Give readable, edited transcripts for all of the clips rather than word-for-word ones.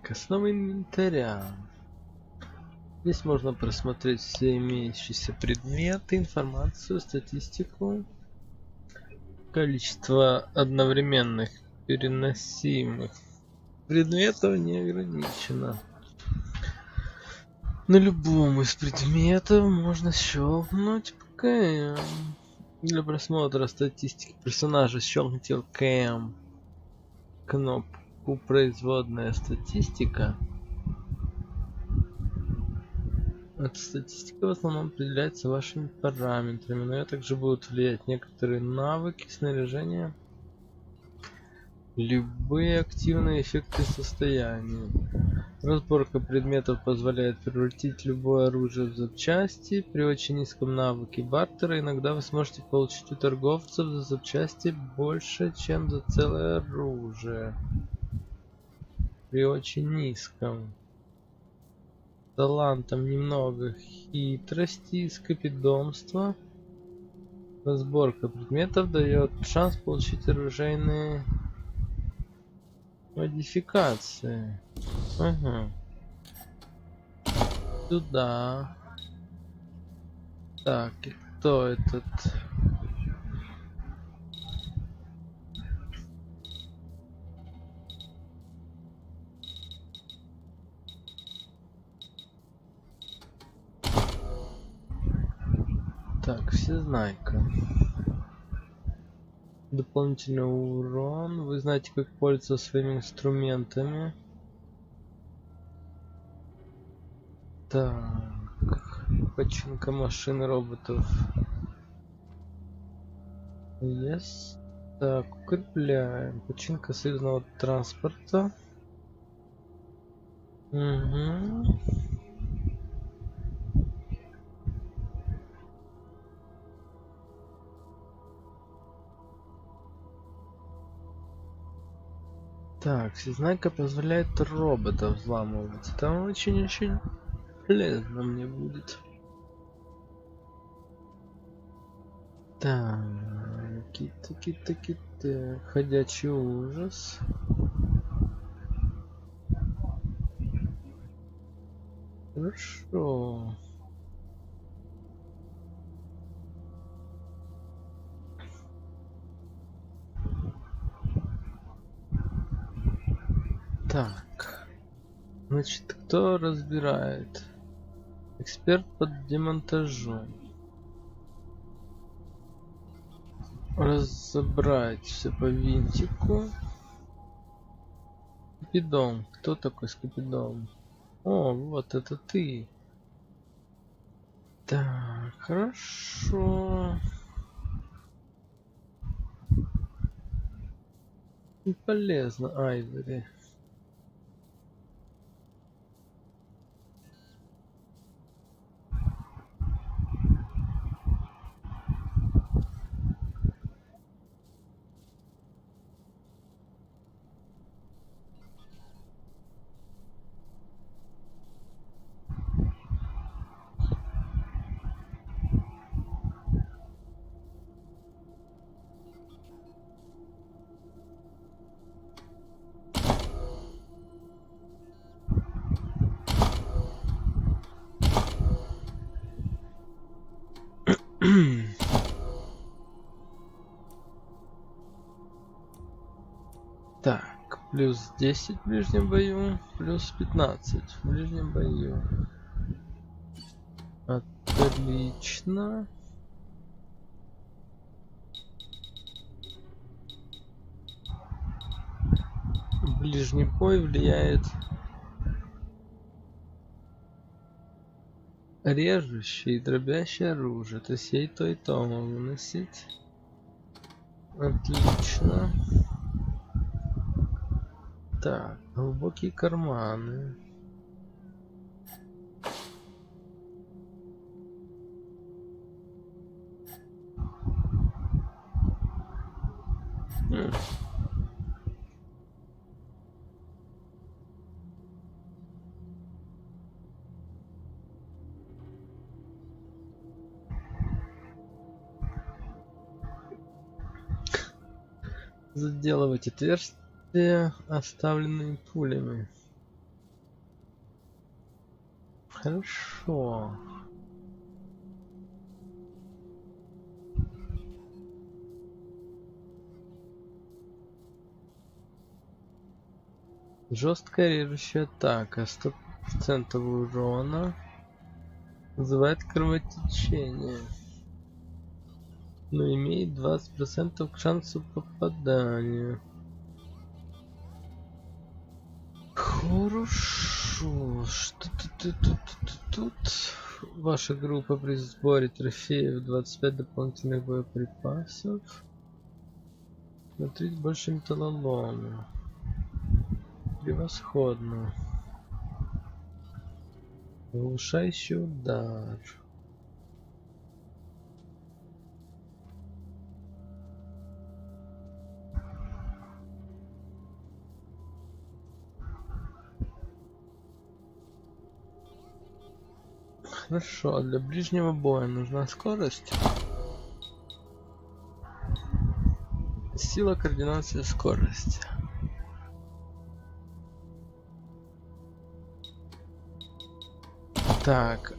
Основа инвентаря. Здесь можно просмотреть все имеющиеся предметы, информацию, статистику. Количество одновременных переносимых предметов не ограничено. На любом из предметов можно щелкнуть КМ. Для просмотра статистики персонажа щелкните КМ. Кнопку «Производная статистика». Эта статистика в основном определяется вашими параметрами, но также будут влиять некоторые навыки, снаряжения, любые активные эффекты состояния. Разборка предметов позволяет превратить любое оружие в запчасти. При очень низком навыке бартера иногда вы сможете получить у торговцев за запчасти больше, чем за целое оружие. При очень низком. Талантом немного хитрости и скопидомства. Разборка предметов дает шанс получить оружейные модификации. Ага. Сюда. Так, и кто этот? Так, всезнайка. Дополнительный урон. Вы знаете, как пользоваться своими инструментами. Так. Починка машин, роботов. Yes. Так, укрепляем. Починка союзного транспорта. Угу. Так, всезнайка позволяет роботов взламывать. Это очень-очень полезно мне будет. Так, кита. Ходячий ужас. Хорошо. Так. Значит, кто разбирает? Эксперт по демонтажу. Разобрать все по винтику. Скопидом. Кто такой Скопидом? О, вот это ты. Так, хорошо. Не полезно, Айвери. Так, плюс 10 в ближнем бою, плюс 15 в ближнем бою. Отлично. Ближний бой влияет режущее и дробящее оружие. То есть я и то могу носить. Отлично. Так, глубокие карманы. Заделывать отверстия, оставленные пулями. Хорошо. Жесткая режущая атака, 100% урона, вызывает кровотечение, но имеет 20% к шансу попадания. Хорошо, что тут? Ваша группа при сборе трофеев 25 дополнительных боеприпасов. Смотрите больше металлолома. Превосходно. Глушающий удар. Хорошо, а для ближнего боя нужна скорость. Сила, координация, скорость. Так,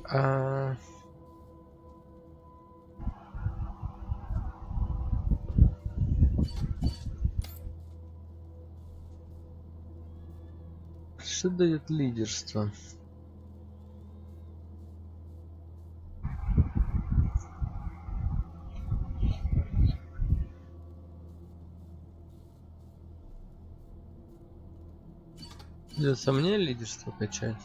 что дает лидерство? Придется мне лидерство качать.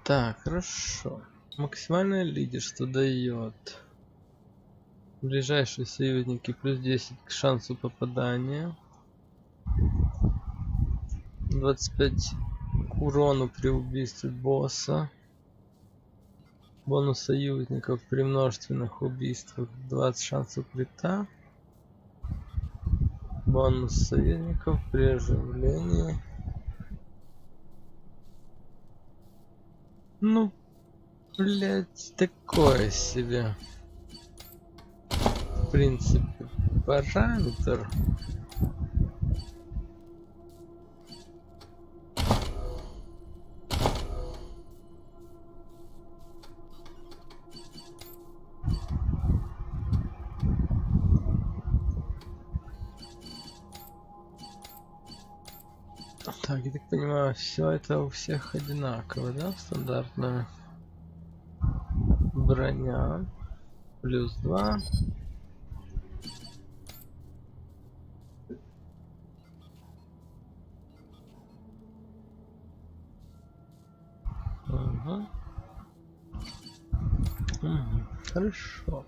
Так, хорошо. Максимальное лидерство дает ближайшие союзники плюс 10 к шансу попадания, 25 к урону при убийстве босса, бонус союзников при множественных убийствах, 20 шансов крита, бонус союзников при оживлении. Ну, блять, такое себе. В принципе, параметр. Так, я так понимаю, все это у всех одинаково, да? Стандартная броня. Плюс 2. Угу. Хорошо.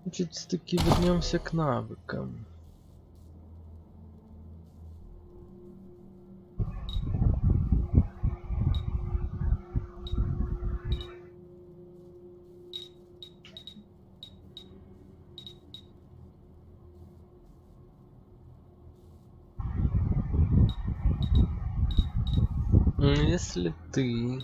Значит, все-таки вернемся к навыкам. Если ты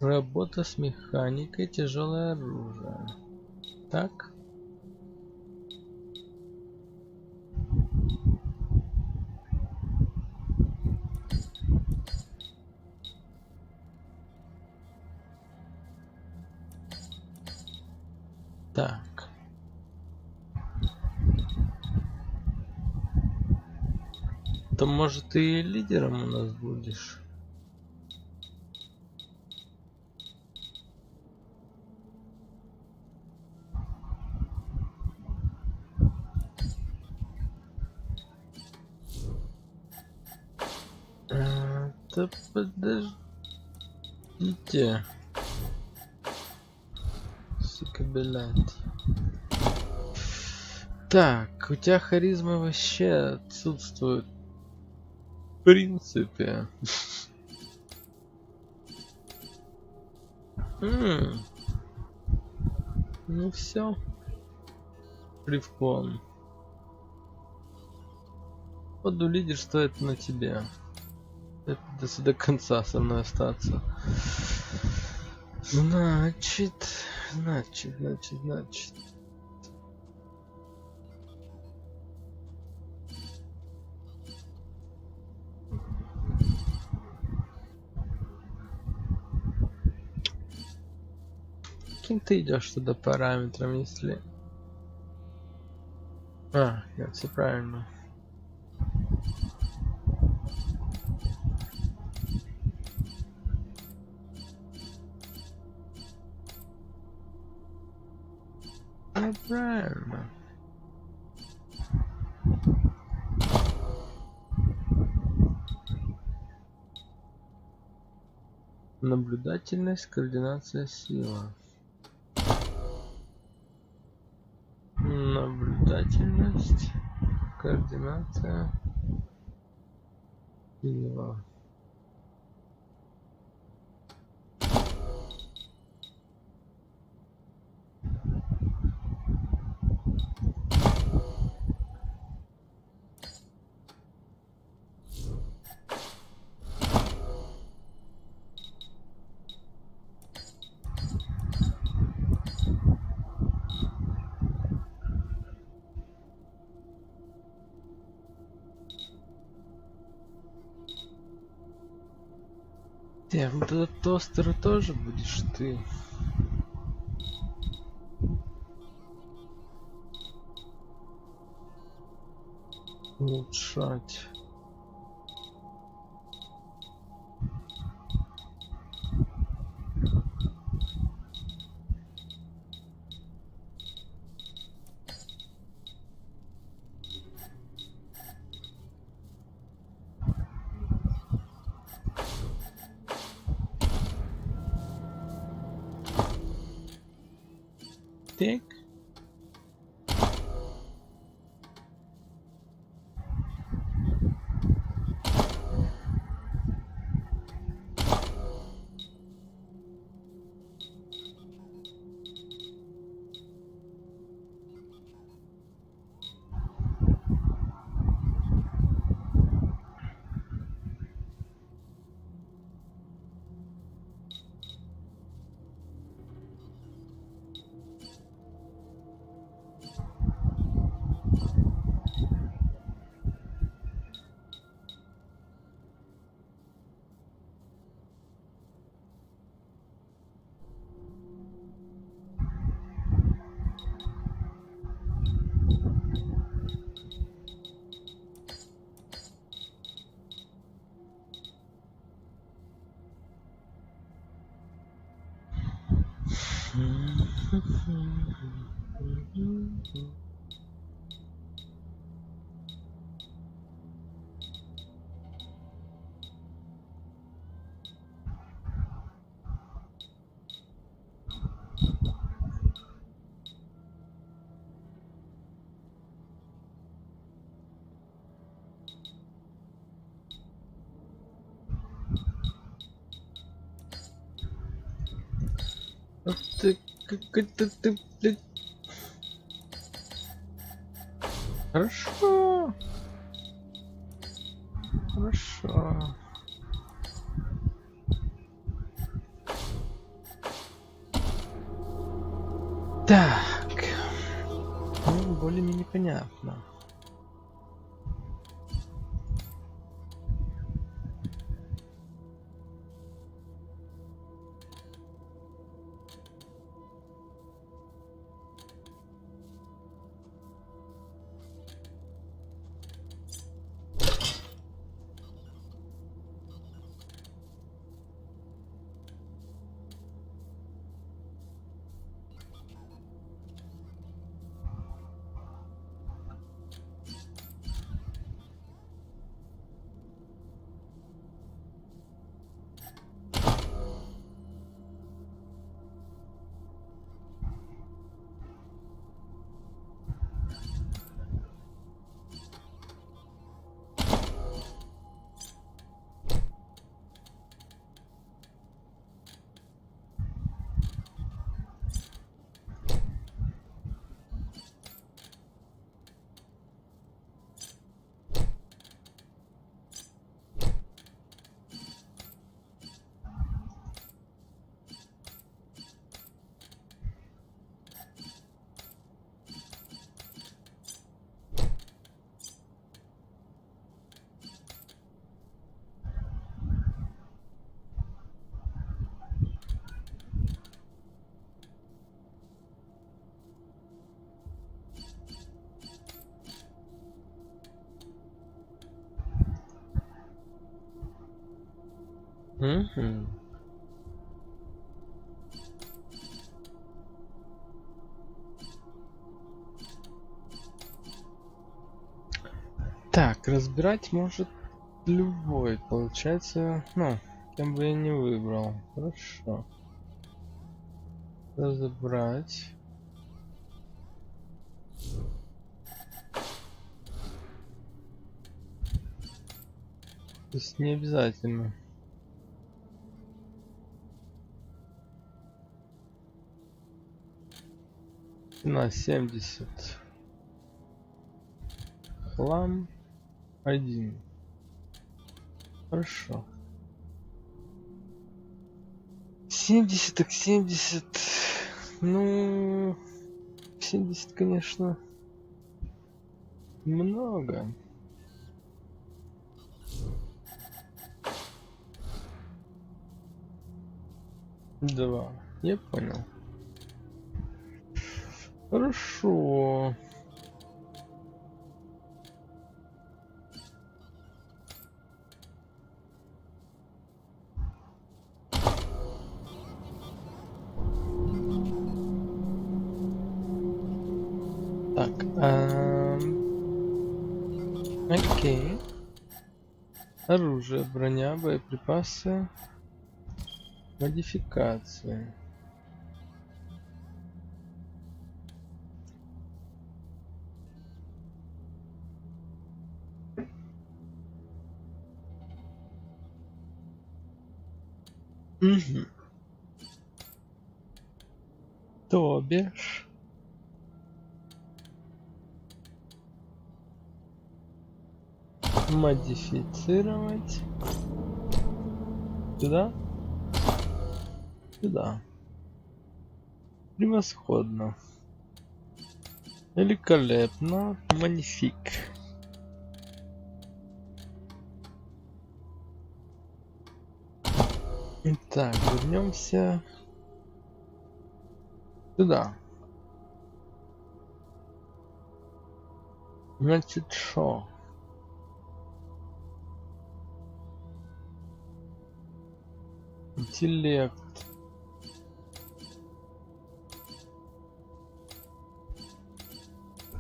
работа с механикой, тяжелое оружие, так? Так. То может ты лидером у нас будешь? Да подождите. Сука, блядь. Так, у тебя харизма вообще отсутствует. В принципе. Ну все. Привкон. Буду лидерство это на тебе. Это до конца со мной остаться. Значит. Каким ты идешь туда параметром, если... нет, все правильно. Правильно. Наблюдательность, координация, сила. Наблюдательность, координация, сила. Вот этот тостер тоже будешь ты улучшать. Так. Ты какой-то ты, блядь. Хорошо. Хорошо. Так. Ну, более-менее понятно. Мгм. Так, разбирать может любой, получается, ну, кем бы я не выбрал. Хорошо. Разобрать. То есть не обязательно. На 70. Хлам 1. Хорошо. 70 так 70. Ну, 70, конечно, много. Два. Я понял. Хорошо. Так, окей. Оружие, броня, боеприпасы, модификации. Угу. То бишь. Модифицировать. Сюда? Сюда. Превосходно. Великолепно. Магнифик. Итак, вернемся сюда. Значит, шо? Интеллект.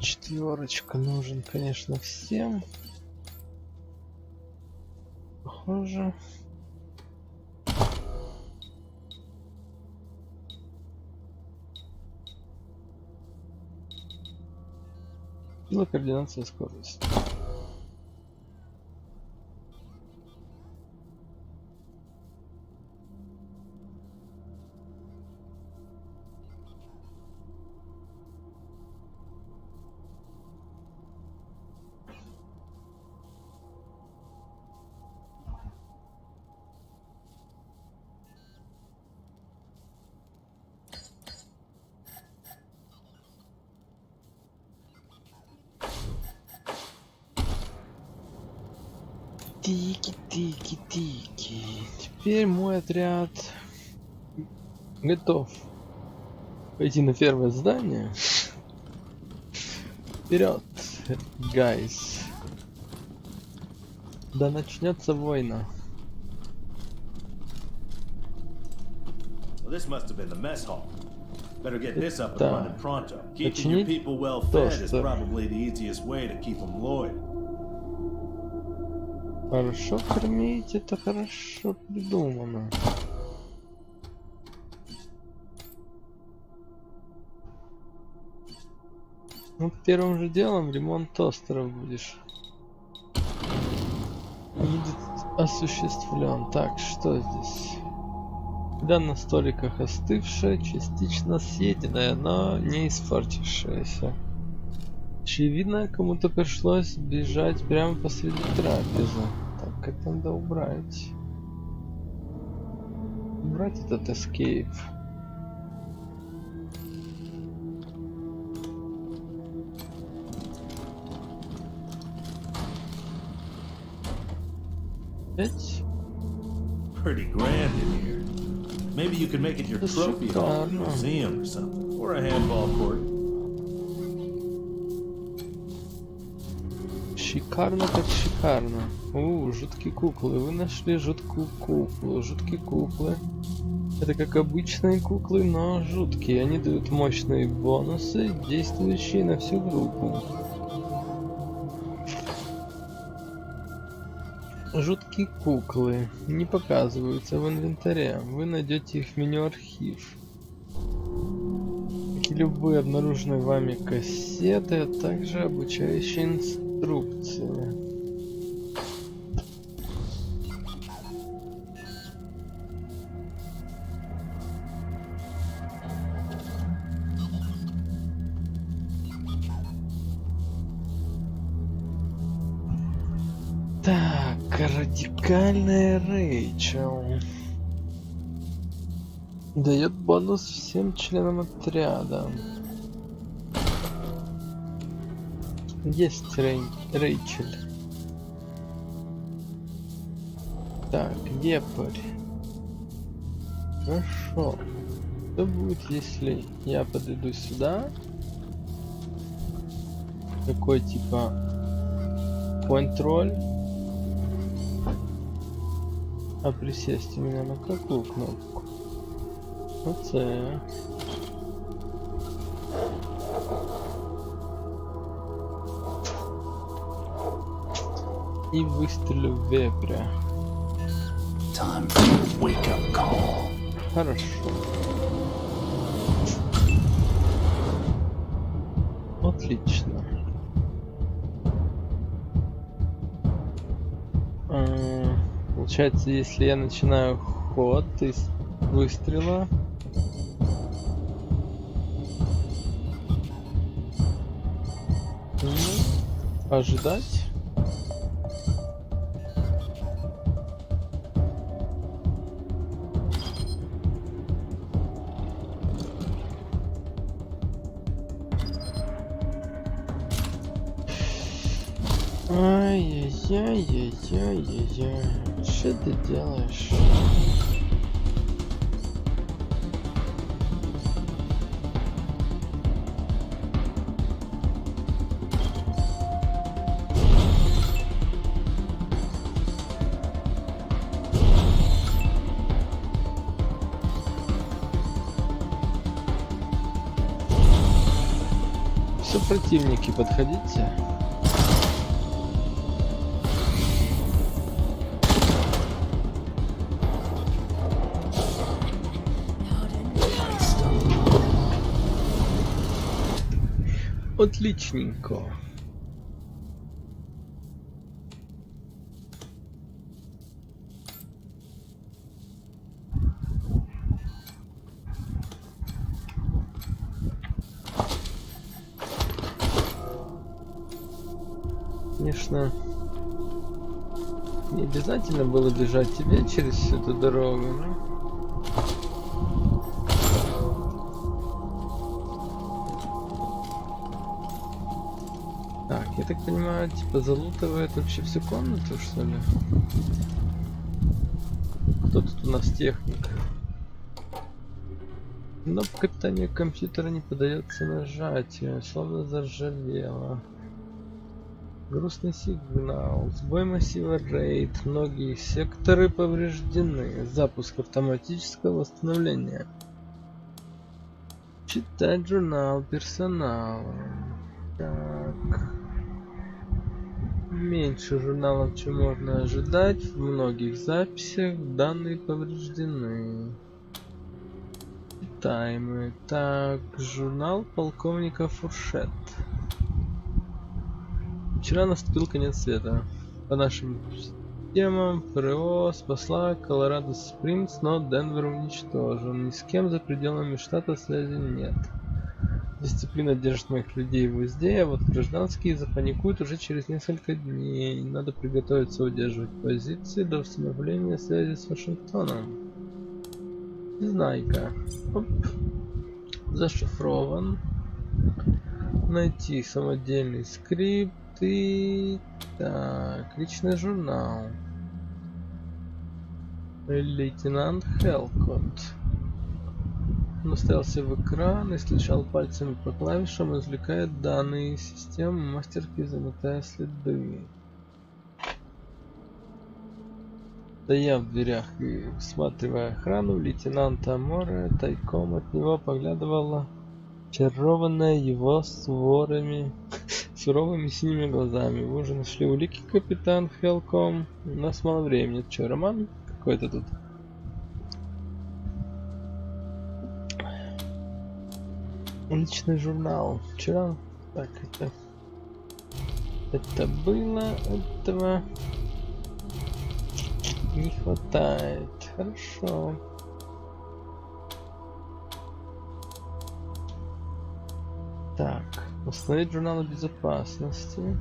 Четверочка нужен, конечно, всем. Похоже. Сила, координация, скорость. Тики-тики-тики. Теперь мой отряд готов пойти на первое здание. Вперед, гайс. Да начнется война. Well, this must have been the mess hall. Better get this up and Да. running pronto. Keeping your Починить people well fed is тостер. probably the easiest way to keep them loyal. Хорошо кормить, это хорошо придумано. Ну, первым же делом ремонт тостеров будешь. Будет осуществлен. Так, что здесь? Еда на столиках остывшая, частично съеденная, но не испортившаяся. Очевидно, кому-то пришлось бежать прямо посреди трапезы. Так, это надо убрать. Убрать этот escape. Опять? Pretty grand in here. Maybe you can make it your That's trophy hall or шикарно. museum or something. Or a handball court. Шикарно, так шикарно. Жуткие куклы. Вы нашли жуткую куклу. Жуткие куклы. Это как обычные куклы, но жуткие. Они дают мощные бонусы, действующие на всю группу. Жуткие куклы не показываются в инвентаре. Вы найдете их в меню архив. Как и любые обнаруженные вами кассеты, а также обучающие инструкции. Так, радикальная Рэйчел дает бонус всем членам отряда. Есть Рэйчель. Так, вепрь. Хорошо. Что будет, если я подойду сюда? Какой типа контроль? А присесть у меня на какую кнопку? Оце. И выстрелю в вепря. Хорошо. Отлично. Получается, если я начинаю ход из выстрела, ожидать. Ай-яй-яй-яй-яй-яй. Что ты делаешь? Все, противники, подходите. Отличненько. Конечно, не обязательно было бежать тебе через всю эту дорогу, но... Так, я так понимаю, типа залутывает вообще всю комнату, что ли? Кто тут у нас техник? Кнопка питания компьютера не поддается нажатию, словно заржавела. Грустный сигнал. Сбой массива RAID. Многие секторы повреждены. Запуск автоматического восстановления. Читать журнал персонала. Так. Меньше журналов, чем можно ожидать. В многих записях данные повреждены. Читаемые. Так, журнал полковника Фуршет. Вчера наступил конец света. По нашим системам ПРО спасла Колорадо Спрингс, но Денвер уничтожен. Ни с кем за пределами штата связи нет. Дисциплина держит моих людей в узде, а вот гражданские запаникуют уже через несколько дней. Надо приготовиться удерживать позиции до восстановления связи с Вашингтоном. Знайка. Оп. Зашифрован. Найти самодельный скрипт. И так, личный журнал. Лейтенант Хелкот. Он уставился в экран и стучал пальцами по клавишам, извлекая данные из системы, мастерски заметая следы. Стоя в дверях и всматривая охрану, лейтенанта Аморе тайком от него поглядывала чарованная его суровыми синими глазами. Вы уже нашли улики, капитан Хелком? У нас мало времени. Это что, роман какой-то тут? Личный журнал. Вчера. Так, это было, этого не хватает. Хорошо. Так, установить журнал безопасности.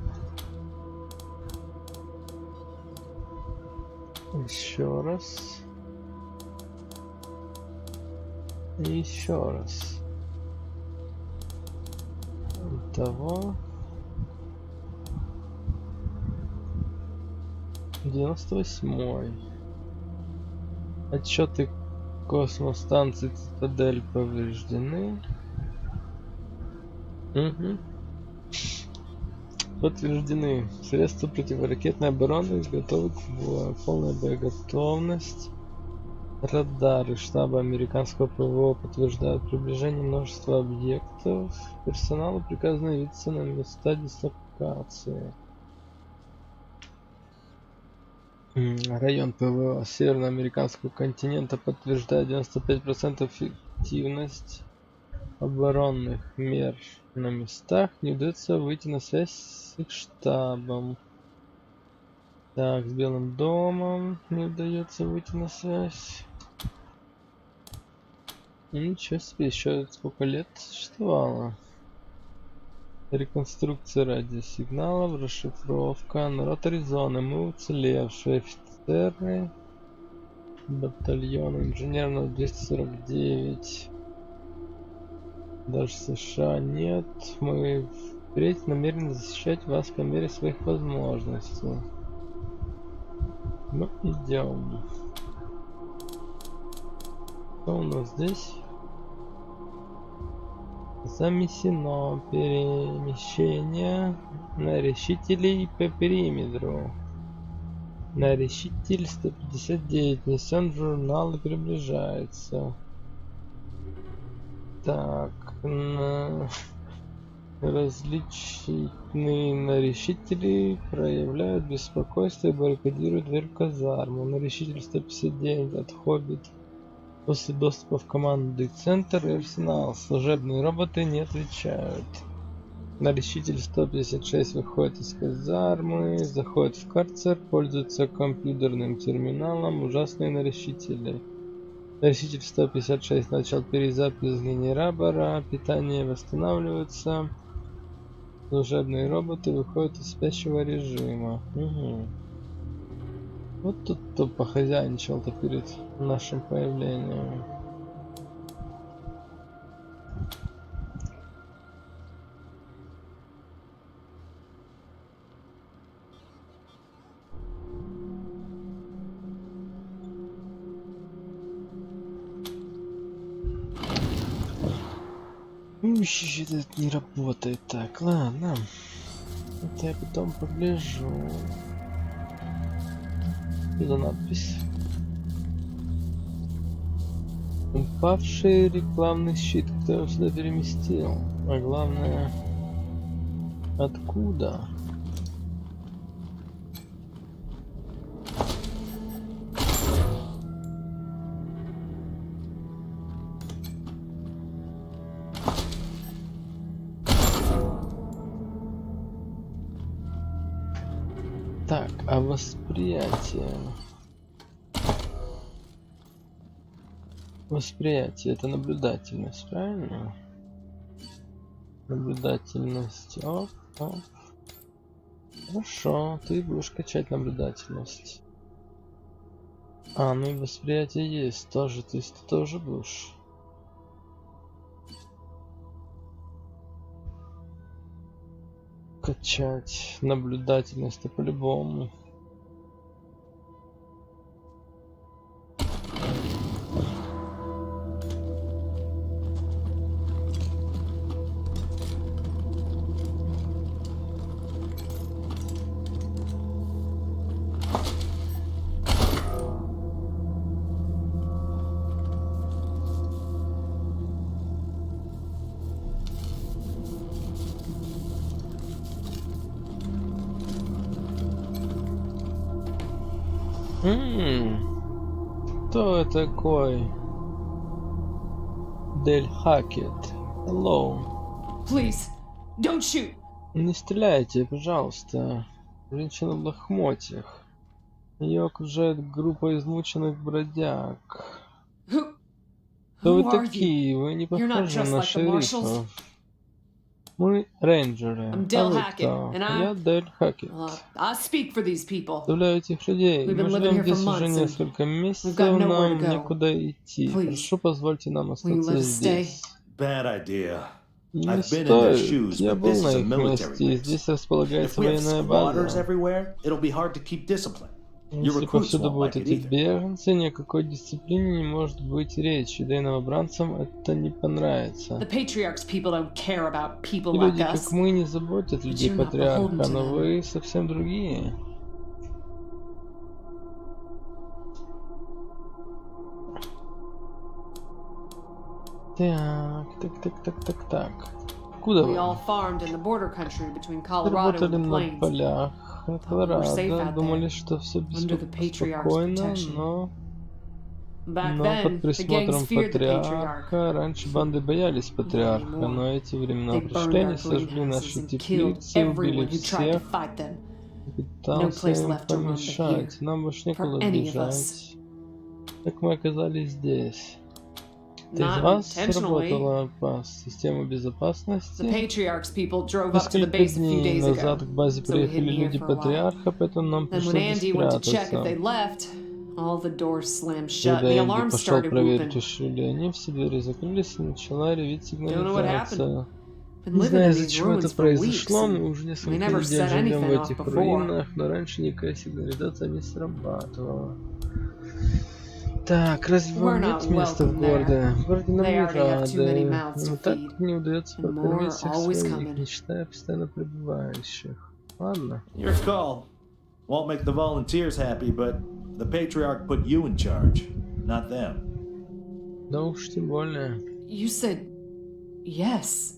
Еще раз. И еще раз. Итого 98-й. Отчеты космостанции Цитадель повреждены. Угу. Подтверждены. Средства противоракетной обороны готовы к бою. Полная боеготовность. Радары штаба американского ПВО подтверждают приближение множества объектов. Персоналу приказано явиться на места дислокации. Район ПВО североамериканского континента подтверждает 95% эффективность оборонных мер на местах. Не удается выйти на связь с их штабом. Так, с Белым домом не удается выйти на связь. Ничего себе, еще сколько лет существовало. Реконструкция радиосигналов, расшифровка. Народ Аризоны, мы уцелевшие офицеры батальона инженерного 249. Даже США нет. Мы впредь намерены защищать вас по мере своих возможностей. Ну, идем. Что у нас здесь? Замесено перемещение на решителей по периметру. На решитель 159 несен журнал и приближается. Так, на различные нарешители проявляют беспокойство и баррикадируют дверь в казарму. Нарешитель 159 отходит после доступа в командный центр и арсенал. Служебные роботы не отвечают. Нарешитель 156 выходит из казармы, заходит в карцер, пользуется компьютерным терминалом. Ужасные нарешители. Нарешитель 156 начал перезапись генератора, питание восстанавливается. Служебные роботы выходят из спящего режима. Угу. Вот тут кто похозяйничал-то перед нашим появлением. Что-то это не работает. Так, ладно. Это я потом погляжу. Что за надпись? Упавший рекламный щит. Кто его сюда переместил? А главное, откуда? Так, а восприятие? Восприятие — это наблюдательность, правильно? Наблюдательность. Оп, оп. Хорошо, ты будешь качать наблюдательность. А, ну и восприятие есть тоже, то есть ты тоже будешь. Качать наблюдательность-то по-любому. Кто такой? Дель Хакет. Hello. Please, don't shoot. Не стреляйте, пожалуйста. Женщина в лохмотьях. Ее окружает группа измученных бродяг. Who Кто вы are you? такие? Вы не You're not похожи dressed на like the marshals. шерифов. Мы рейнджеры. I'm А Del вы Hackett, кто? and Я Дель Хакет. I speak for these people. Представляю этих людей. We've been Мы living живем here for здесь уже months, and несколько месяцев, got nowhere нам to go. некуда идти. Please, Прошу, позвольте нам will you остаться let us stay? здесь. Bad idea. Не I've been in their стоит. shoes, Я but был this на is a их military месте, и base. здесь If располагается we have военная squatters база. everywhere, it'll be hard to keep discipline. Your Если recruits повсюду won't будут like it эти either. беженцы, ни о какой дисциплине не может быть речи, да и новобранцам это не понравится. The patriarch's people don't care about people И like люди, us. как мы, не заботят людей you're not beholden патриарха, to но them. вы совсем другие. Так. Откуда We вы? all farmed in the border country between Вы Colorado работали and the на plains. полях we're safe Колорадо, out думали, there, что все under the patriarch's спокойно, protection. но Back под then, the gangs присмотром feared the patriarch. патриарха. Раньше банды боялись патриарха, anymore. но эти времена They burned прошли, our они сожгли greenhouses наши and killed теплицы, убили everyone who tried to всех, fight them. пытался place им left to run but помешать. Нам больше некуда any of бежать. Как мы оказались здесь? Кто из Not вас intentionally. работала по системе The безопасности? patriarch's people drove up to the Несколько base a few дней days назад ago. к базе So we hid приехали here люди for a while. патриарха, поэтому нам Then when пришлось Andy went to check if they спрятаться. left, all the doors slammed shut Когда and the Энди alarms пошел started проверить, whooping. ушли они, все двери закрылись, и начала реветь Don't know what сигнализация. Been Не living знаю, in из-за these чего это ruins for weeks, произошло, мы and уже we несколько never недель set живем в anything off этих before. руинах, но раньше никакая сигнализация не срабатывала. Так, разве We're вам not нет места в welcome городе? В городе нам They не already have too many рады. mouths to Но так feed. не удается And more покормить всех always своих, coming. не считая постоянно прибывающих. Ладно. Your call. Won't make the volunteers happy, but the patriarch put you in charge, not them. Да уж, тем более. You said yes.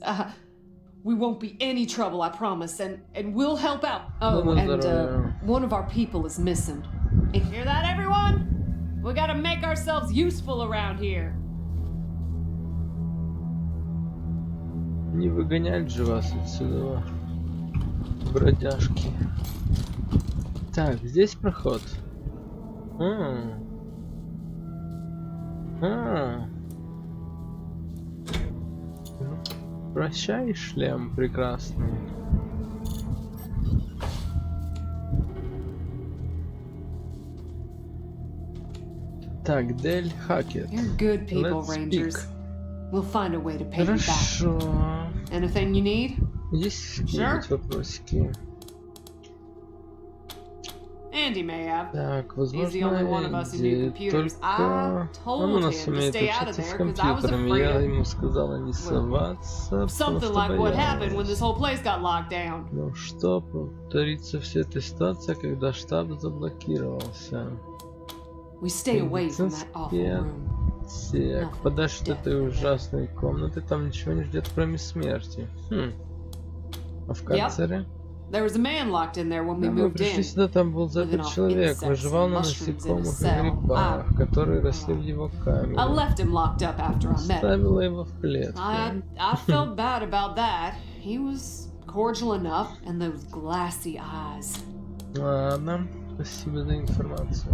We won't be any trouble, I promise, and we'll help out. Oh, Ну, and здорово. one of our people is missing. You hear that, everyone? We gotta make ourselves useful around here. Не выгонять же вас отсюда, бродяжки. Так, здесь проход. Прощай, шлем прекрасный. Так, Дель Хакет. You're good people, Let's Rangers. speak. We'll find a way to pay you back. Хорошо. Anything you need? Есть Sure. какие-нибудь вопросики? Andy may have. Так, He's the only one of возможно, us who knew Энди. computers. I Только told он у him нас to умеет stay out of общаться с there because I was компьютерами. Я afraid ему сказала не соваться, потому something что like what happened when боялась. this whole place got locked down. Ну что, повторится вся эта ситуация, когда штаб заблокировался. We stay away from that awful room. Так, подальше от этой ужасной комнаты, там ничего не ждет, кроме смерти. А в карцере? There was a man locked in there when we Да, мы moved пришли in. сюда, там был запер человек, выживал на насекомых и грибах, которые росли в его I камере. left him locked up after I met him. Оставила его в клетке. I felt bad about that. He was cordial enough, and those glassy eyes. Ладно, спасибо за информацию.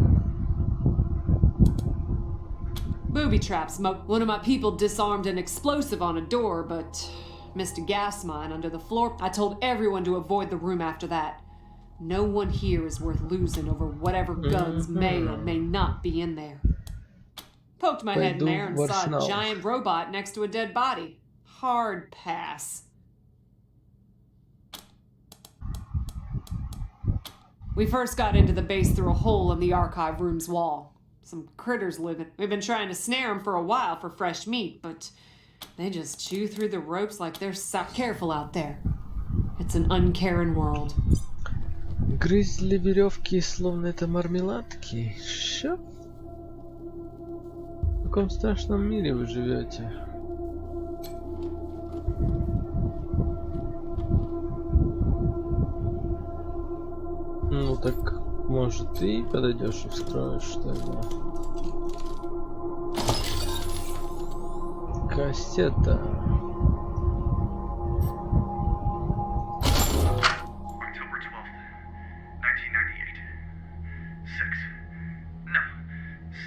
Booby traps. One of my people disarmed an explosive on a door, but missed a gas mine under the floor. I told everyone to avoid the room after that. No one here is worth losing over whatever guns may or may not be in there. Poked my head in there and saw a giant robot next to a dead body. Hard pass. We first got into the base through a hole in the archive room's wall. Some critters live in. We've been trying to snare them for a while for fresh meat, but they just chew through the ropes like they're so careful out there. It's an uncaring world. Грызли веревки, словно это мармеладки. Что? В каком страшном мире вы живете? Ну так, может, ты подойдешь и вскроешь что-то. кассета. October 12th, 1998.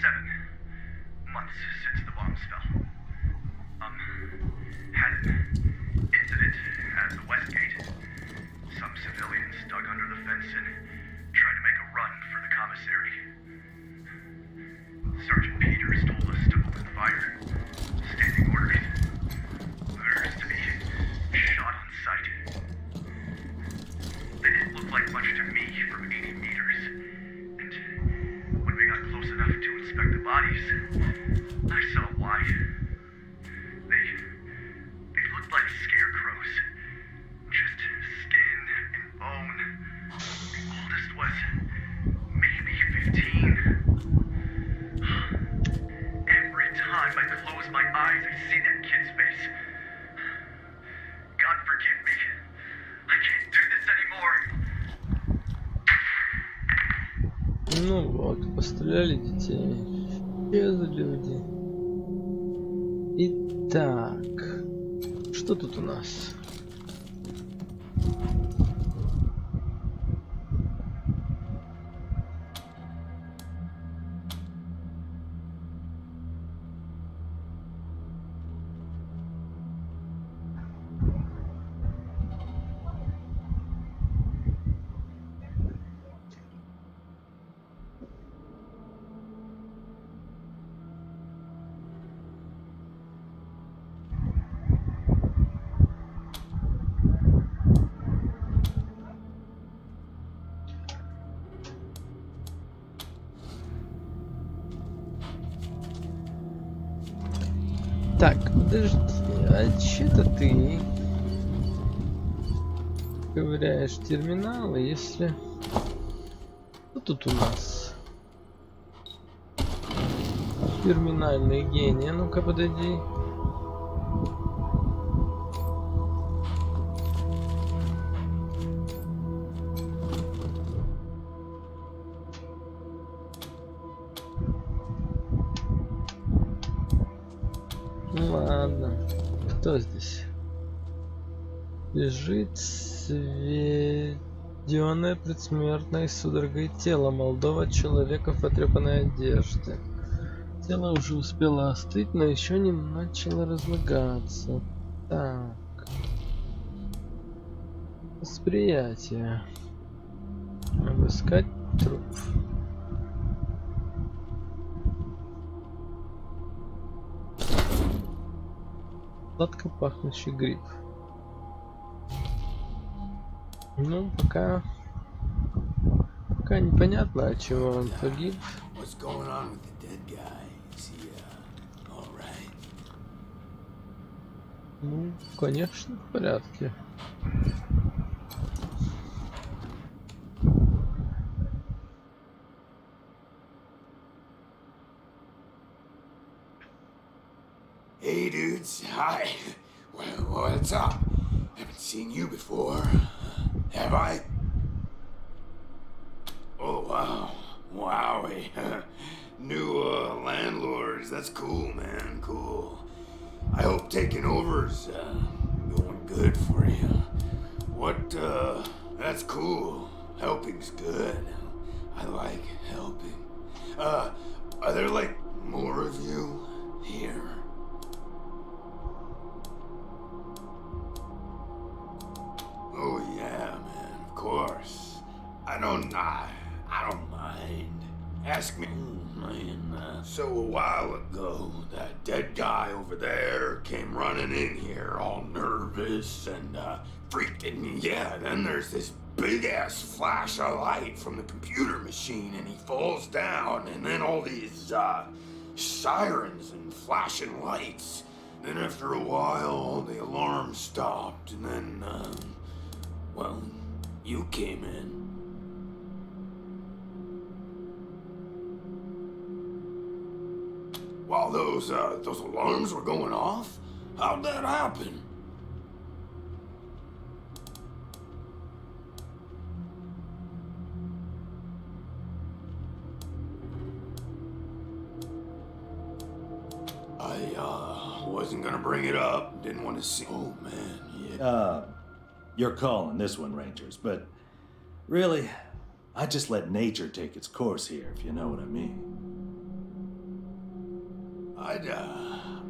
7 months since the bombs fell. Had an incident at the West Gate. Some civilians dug under the fence and tried to make a run for the commissary. Sergeant Peters told us to open fire. Standing orders. Orders to be shot on sight. They didn't look like much to me from 80 meters. And when we got close enough to inspect the bodies, I saw why. They looked like scarecrows. Just skin and bone. The oldest was maybe 15. Every time I close my eyes, I see that kid's face. God forgive me. I can't do this anymore. Ну вот, постреляли детей. Исчезли люди. Итак, что тут у нас? Так, подожди, а че-то ты ковыряешь терминалы, если... Что тут у нас? Терминальный гений, ну-ка подойди. Ну ладно, кто здесь? Лежит сведенное предсмертной судорогой тело молодого человека в потрепанной одежде. Тело уже успело остыть, но еще не начало разлагаться. Так. Восприятие. Обыскать труп. Сладко пахнущий гриб. Ну, пока непонятно, от чего он погиб. What's going on with the dead guy? Is he, all right? Ну, конечно, в порядке. Hey, dudes. Hi. What's up? Haven't seen you before. Have I? Oh, wow. Wowie. New, landlords. That's cool, man. Cool. I hope taking over's, going good for you. That's cool. Helping's good. I like helping. Are there, like, more of you here? Oh yeah, man, of course. I don't mind. Ask me, man. So a while ago, that dead guy over there came running in here all nervous and, freaked. And yeah, then there's this big-ass flash of light from the computer machine and he falls down and then all these, sirens and flashing lights. Then after a while, the alarm stopped and then, well, you came in. While those alarms were going off? How'd that happen? wasn't gonna bring it up. Didn't want to see. Oh man, yeah. You're calling this one, Rangers, but really, I just let nature take its course here, if you know what I mean.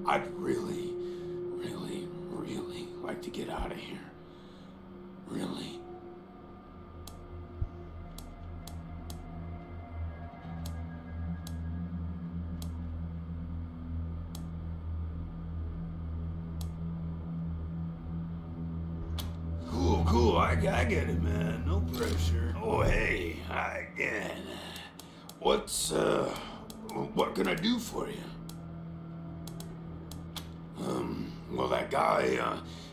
I'd really, really, really like to get out of here. Really. Cool, I get it, man. No pressure. Oh, hey, again. What can I do for you? Well, that guy,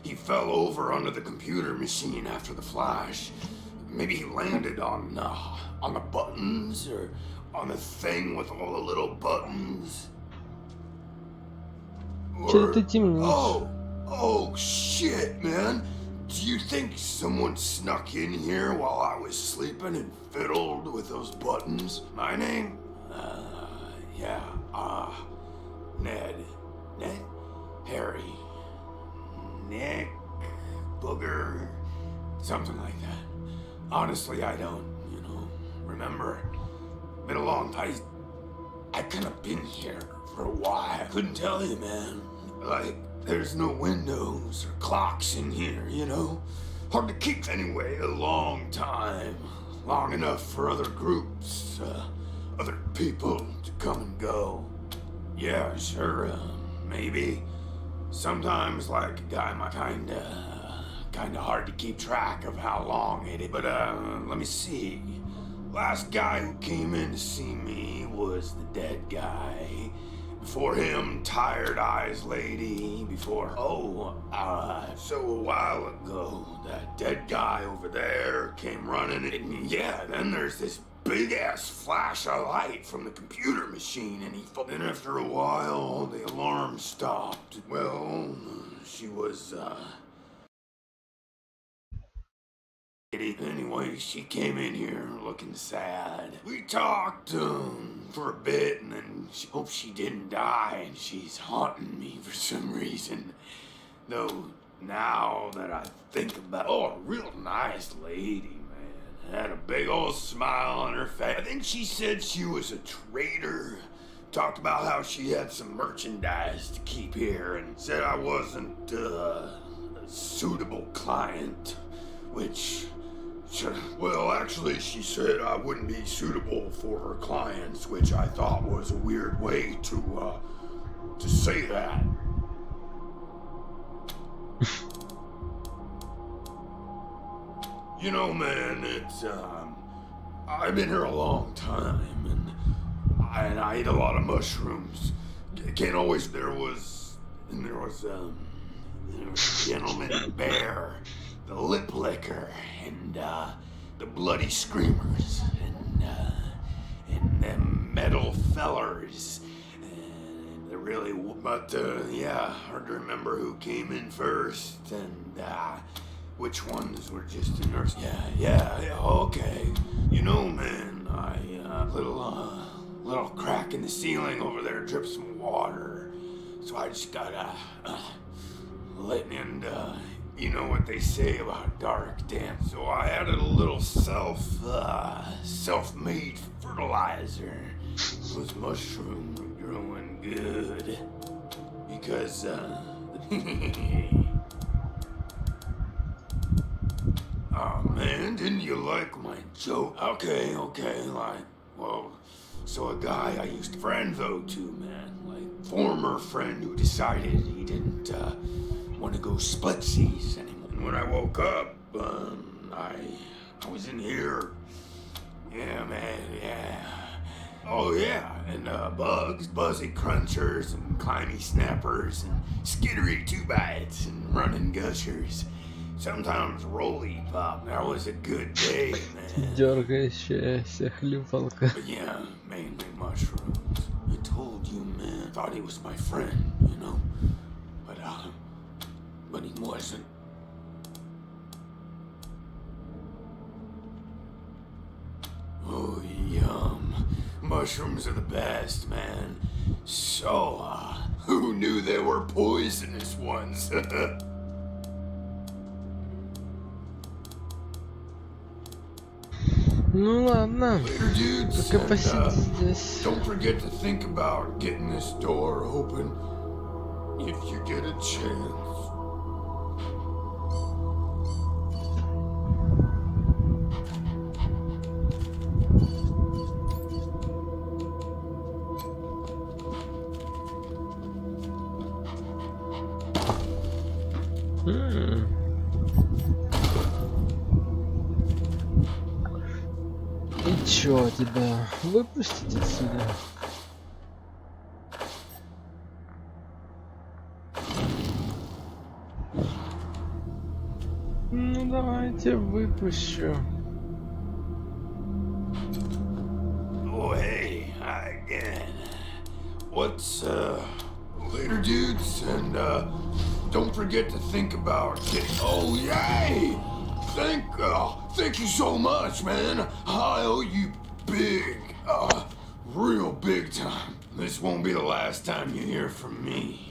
he fell over under the computer machine after the flash. Maybe he landed on the buttons, or on the thing with all the little buttons. Чё ты темнишь? Oh, shit, man. Do you think someone snuck in here while I was sleeping and fiddled with those buttons? My name? Ned? Harry? Nick? Booger? Something like that. Honestly, I don't, remember. Been a long time. I could have been here for a while. Couldn't tell you, man. Like, there's no windows or clocks in here, Hard to keep anyway, a long time. Long enough for other groups, other people to come and go. Yeah, sure, maybe. Sometimes, like a guy might kinda hard to keep track of how long it is. But, let me see. Last guy who came in to see me was the dead guy. Before him, Tired Eyes Lady. Before, so a while ago, that dead guy over there came running, and yeah, then there's this big-ass flash of light from the computer machine, and then after a while, the alarm stopped. Well, she was, Anyway, she came in here looking sad. We talked for a bit, and then she hoped she didn't die, and she's haunting me for some reason. Though, now that I think about it, a real nice lady, man. Had a big old smile on her face. I think she said she was a trader. Talked about how she had some merchandise to keep here, and said I wasn't a suitable client, which... Well, actually, she said I wouldn't be suitable for her clients, which I thought was a weird way to say that. Man, it's, I've been here a long time, and I eat a lot of mushrooms. Can't always, there was Gentleman Bear, the Lip Licker, and the Bloody Screamers, and them Metal Fellers, and they're really, but yeah, hard to remember who came in first, and which ones were just a nurse. Yeah, okay. Man, little crack in the ceiling over there drips some water, so I just gotta let in. You know what they say about dark damp. So I added a little self-made fertilizer. Those mushrooms were growing good. Because, oh man, didn't you like my joke? Okay, so a guy I used to friend though too, man. Like, former friend who decided he didn't, want to go splitsies anymore. And when I woke up, I was in here. Yeah, man, yeah. Oh, yeah, and bugs, buzzy crunchers, and climby snappers, and skittery two-bites, and running gushers. Sometimes roly pop. That was a good day, man. Дергающаяся хлюпалка. But yeah, mainly mushrooms. I told you, man. Thought he was my friend, But he wasn't. Oh, yum. Mushrooms are the best, man. So, who knew there were poisonous ones. Ну ладно, Later, dudes. пока And, посиди здесь. don't forget to think about getting this door open if you get a chance. И чё тебя выпустить отсюда? Ну давайте выпущу. Oh, hey, hi again. What's, later, dudes, and, don't forget to think about getting, oh, yay! Thank you so much, man. I owe you big, real big time. This won't be the last time you hear from me.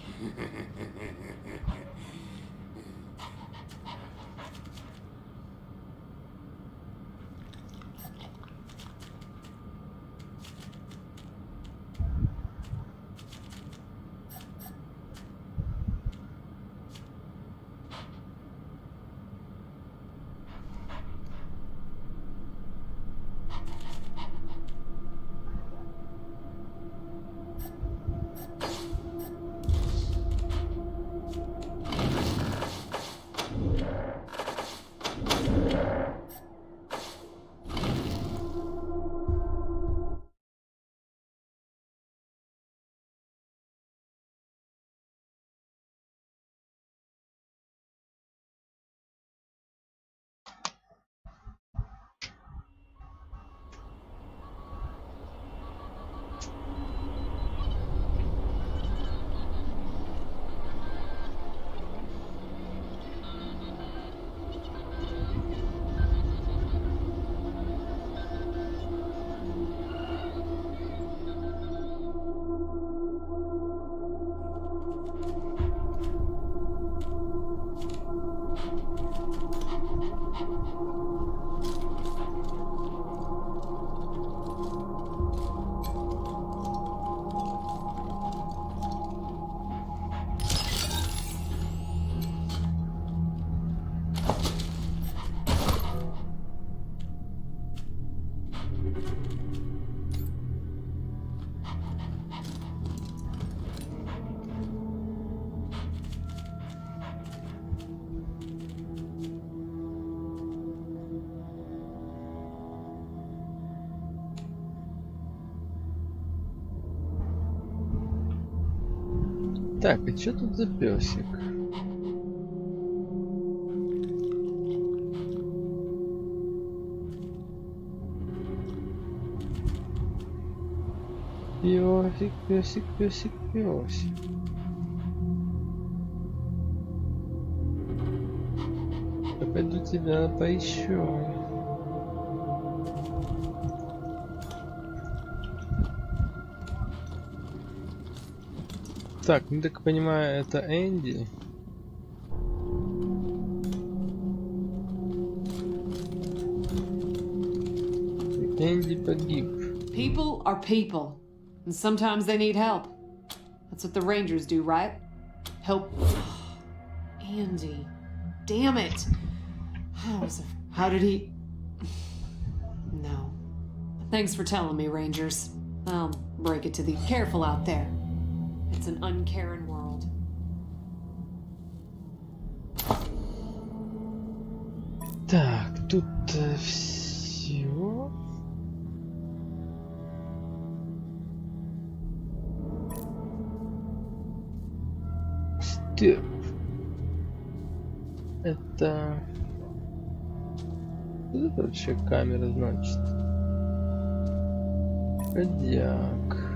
Так, а что тут за песик? Песик, песик, песик, песик. Я пойду тебя поищу. Так, ну так понимаю, это Энди. Энди погиб. People are people, and sometimes they need help. That's what the Rangers do, right? Help. Andy. Damn it. How did he... No. Thanks for telling me, Rangers. I'll break it to thee. Careful out there. It's an uncaring world. Так, тут все. Степ. Это... Что это вообще камера значит? Кодяк.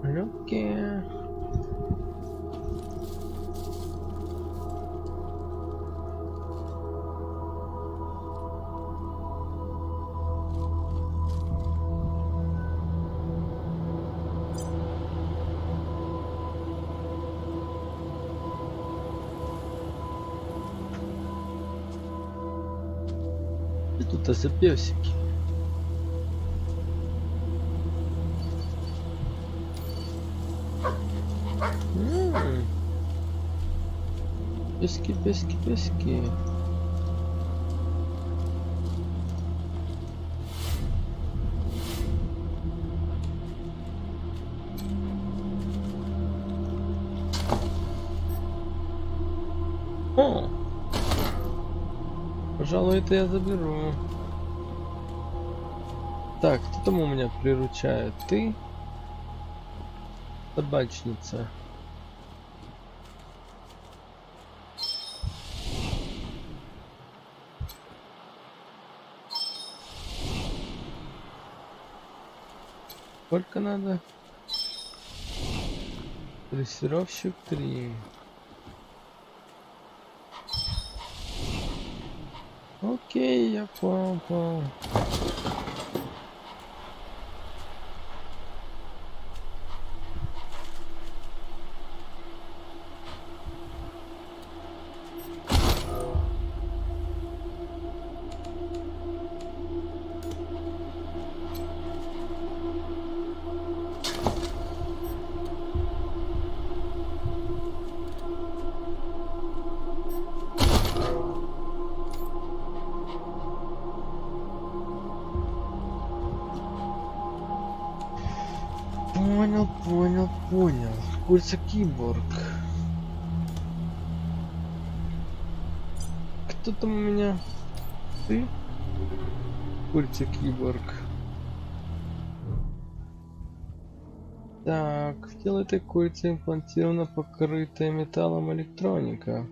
Окей. тут за песики? Пески, пески, пески. О! Пожалуй, это я заберу. Так, кто там у меня приручает? Ты? Собачница. Сколько надо? Дрессировщик 3. Окей, я понял. Понял. Курица киборг. Кто там у меня? Ты? Курица киборг. Так, в тело этой курицы имплантирована покрытая металлом электроника.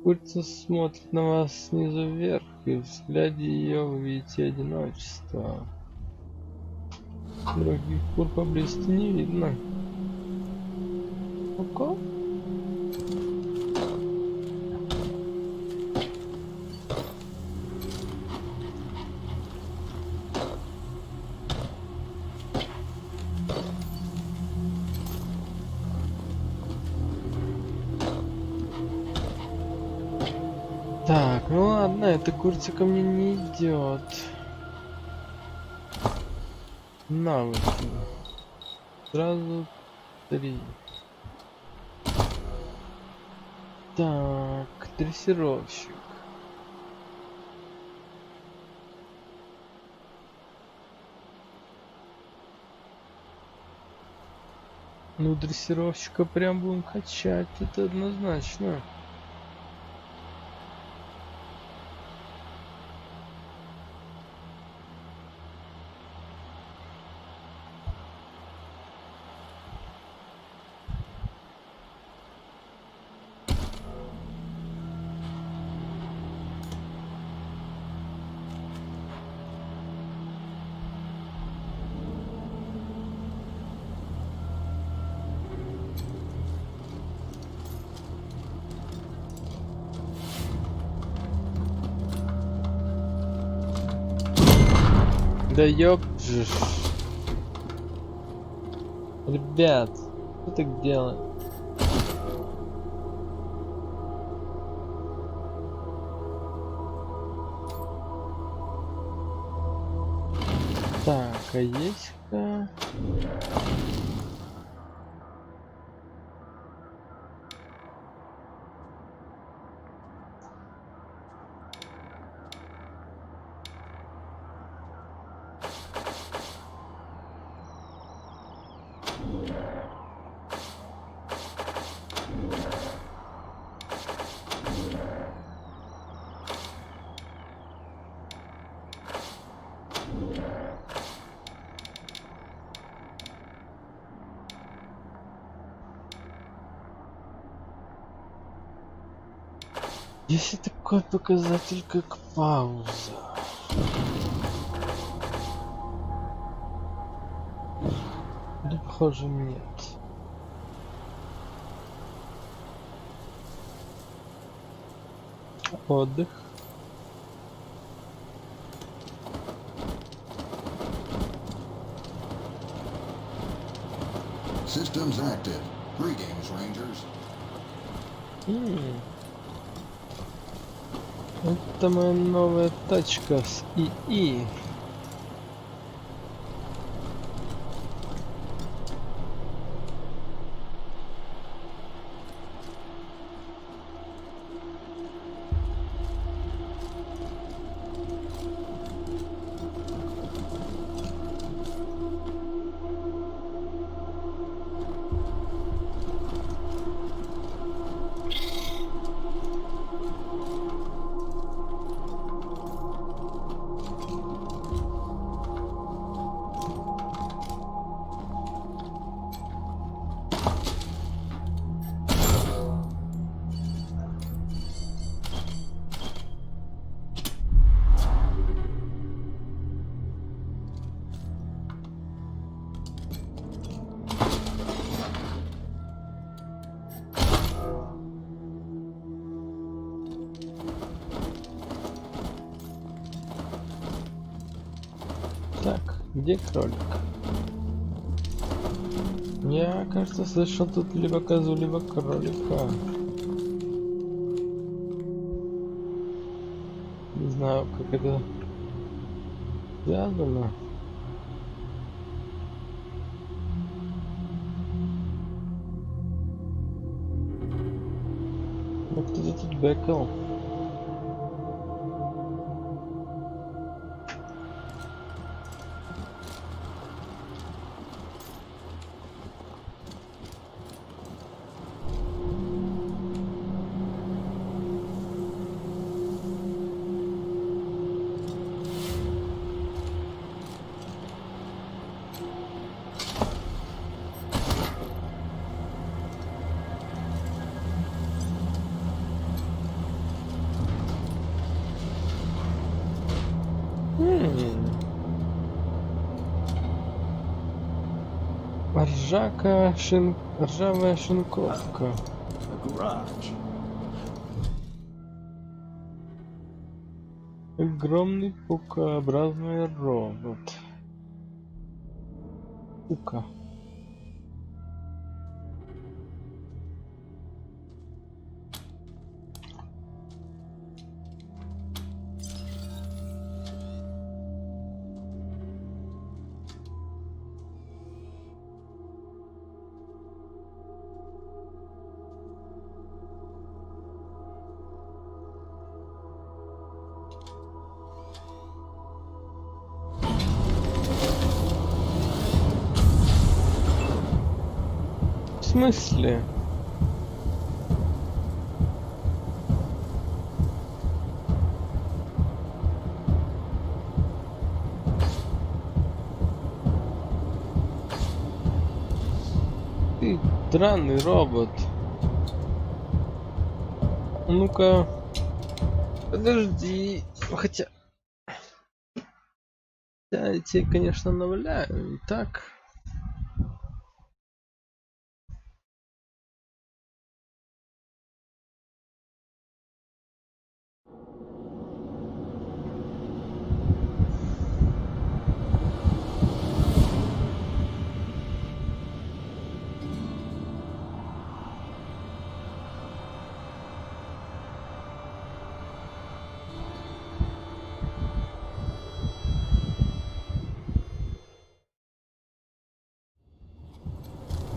Курица смотрит на вас снизу вверх, и в взгляде ее вы видите одиночество. Других кур поблизости не видно. Ого. Так, ну ладно, эта курица ко мне не идет. Навыки. Сразу 3. Так, дрессировщик. Ну, дрессировщика прям будем качать, это однозначно. Да ёпжиш. Ребят, что так делать? Так, а есть-ка... Есть такой показатель, как пауза. Да, похоже, нет. Отдых. Systems active. Greetings, Rangers. Это моя новая тачка с ИИ. Так, где кролик? Я, кажется, слышал тут либо козу, либо кролика. Не знаю, как это связано. Ну, кто-то тут бэкал. Ржавая шинковка. A garage. Огромный пукообразный робот. Пука. В смысле? Ты странный робот. Ну-ка. Подожди. Хотя... Я тебе, конечно, наваляю. И так...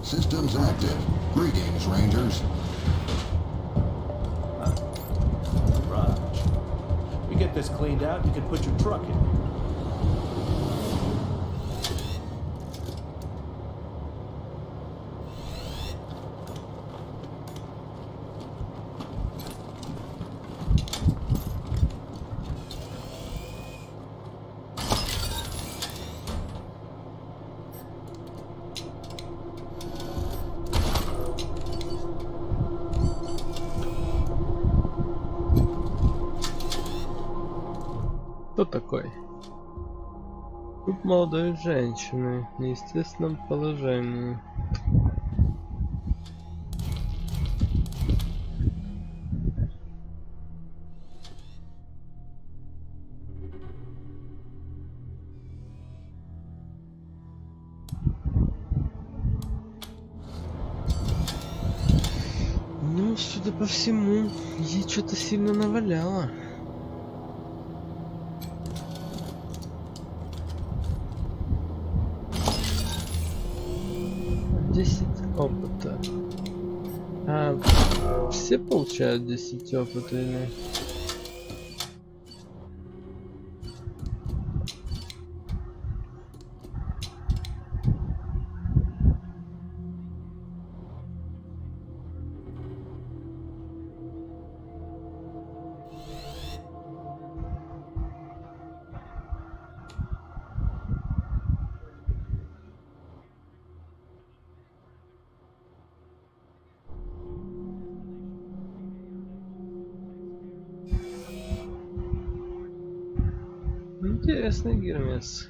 Systems active. Greetings, Rangers. Garage. We get this cleaned out, you can put your truck in. Кто такой? Труп молодой женщины в неестественном положении. Ну, судя по всему, ей что-то сильно наваляло. 10 опыта. А все получают 10 опыта или? Интересный Гермес.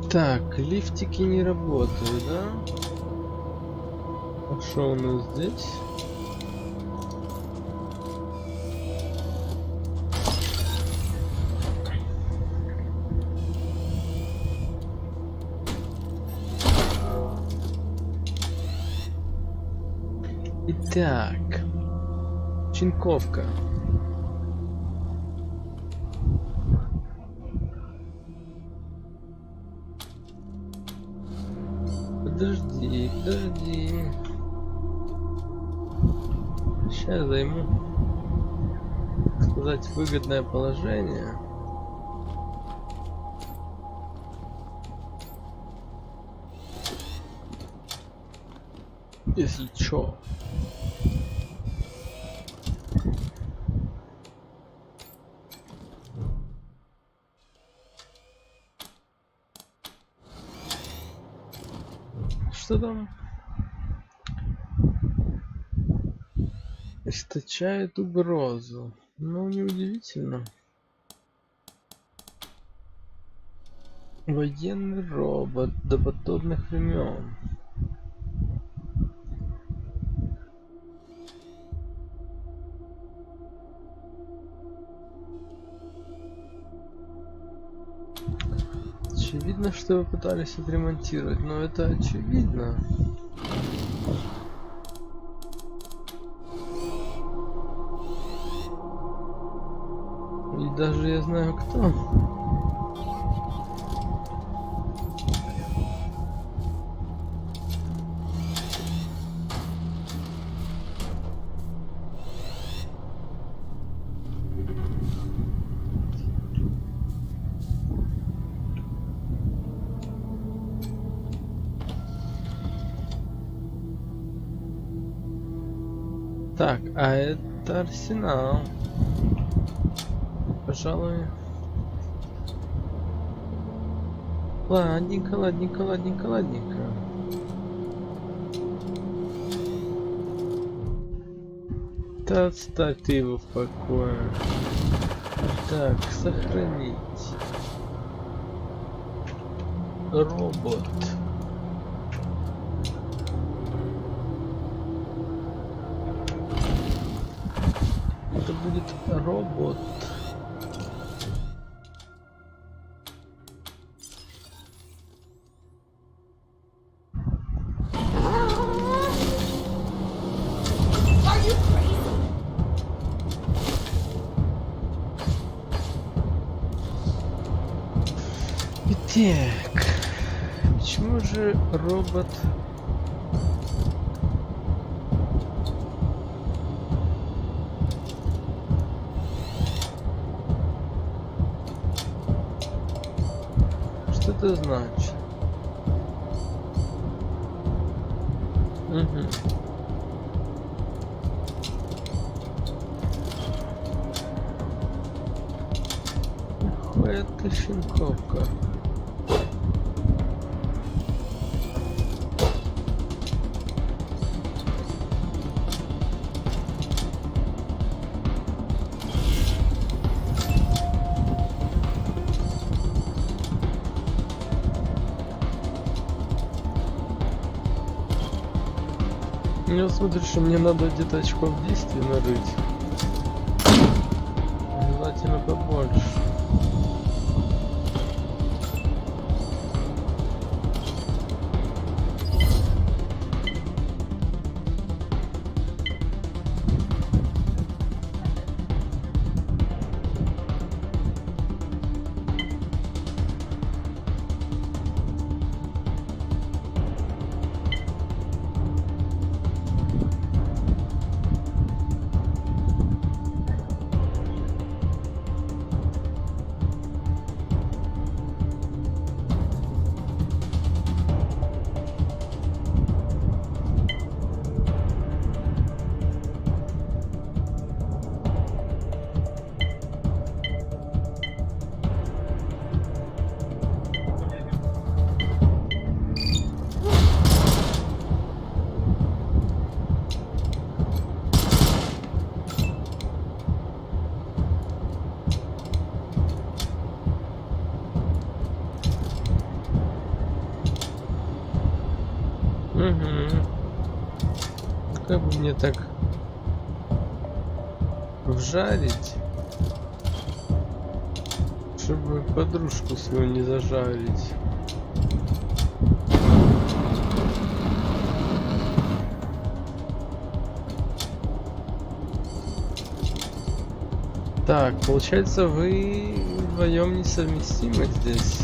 Так, лифтики не работают, да? А что у нас здесь? Итак, Чинковка. Подожди. Сейчас займу, так сказать, выгодное положение. Если чё. Что там? Источает угрозу. Ну, неудивительно. Военный робот до подобных времен. Очевидно, что вы пытались отремонтировать, но это очевидно. И даже я знаю кто. Так, а это арсенал. Пожалуй. Ладненько. Да оставь ты его в покое. Так, сохранить. Робот. Это будет робот. Так, почему же робот? Что это значит? Угу. Какая ты щенковка. Я смотрю, что мне надо где-то очков действий нарыть. Желательно побольше. Угу. Как бы мне так вжарить, чтобы подружку свою не зажарить. Так, получается, вы вдвоем несовместимы здесь.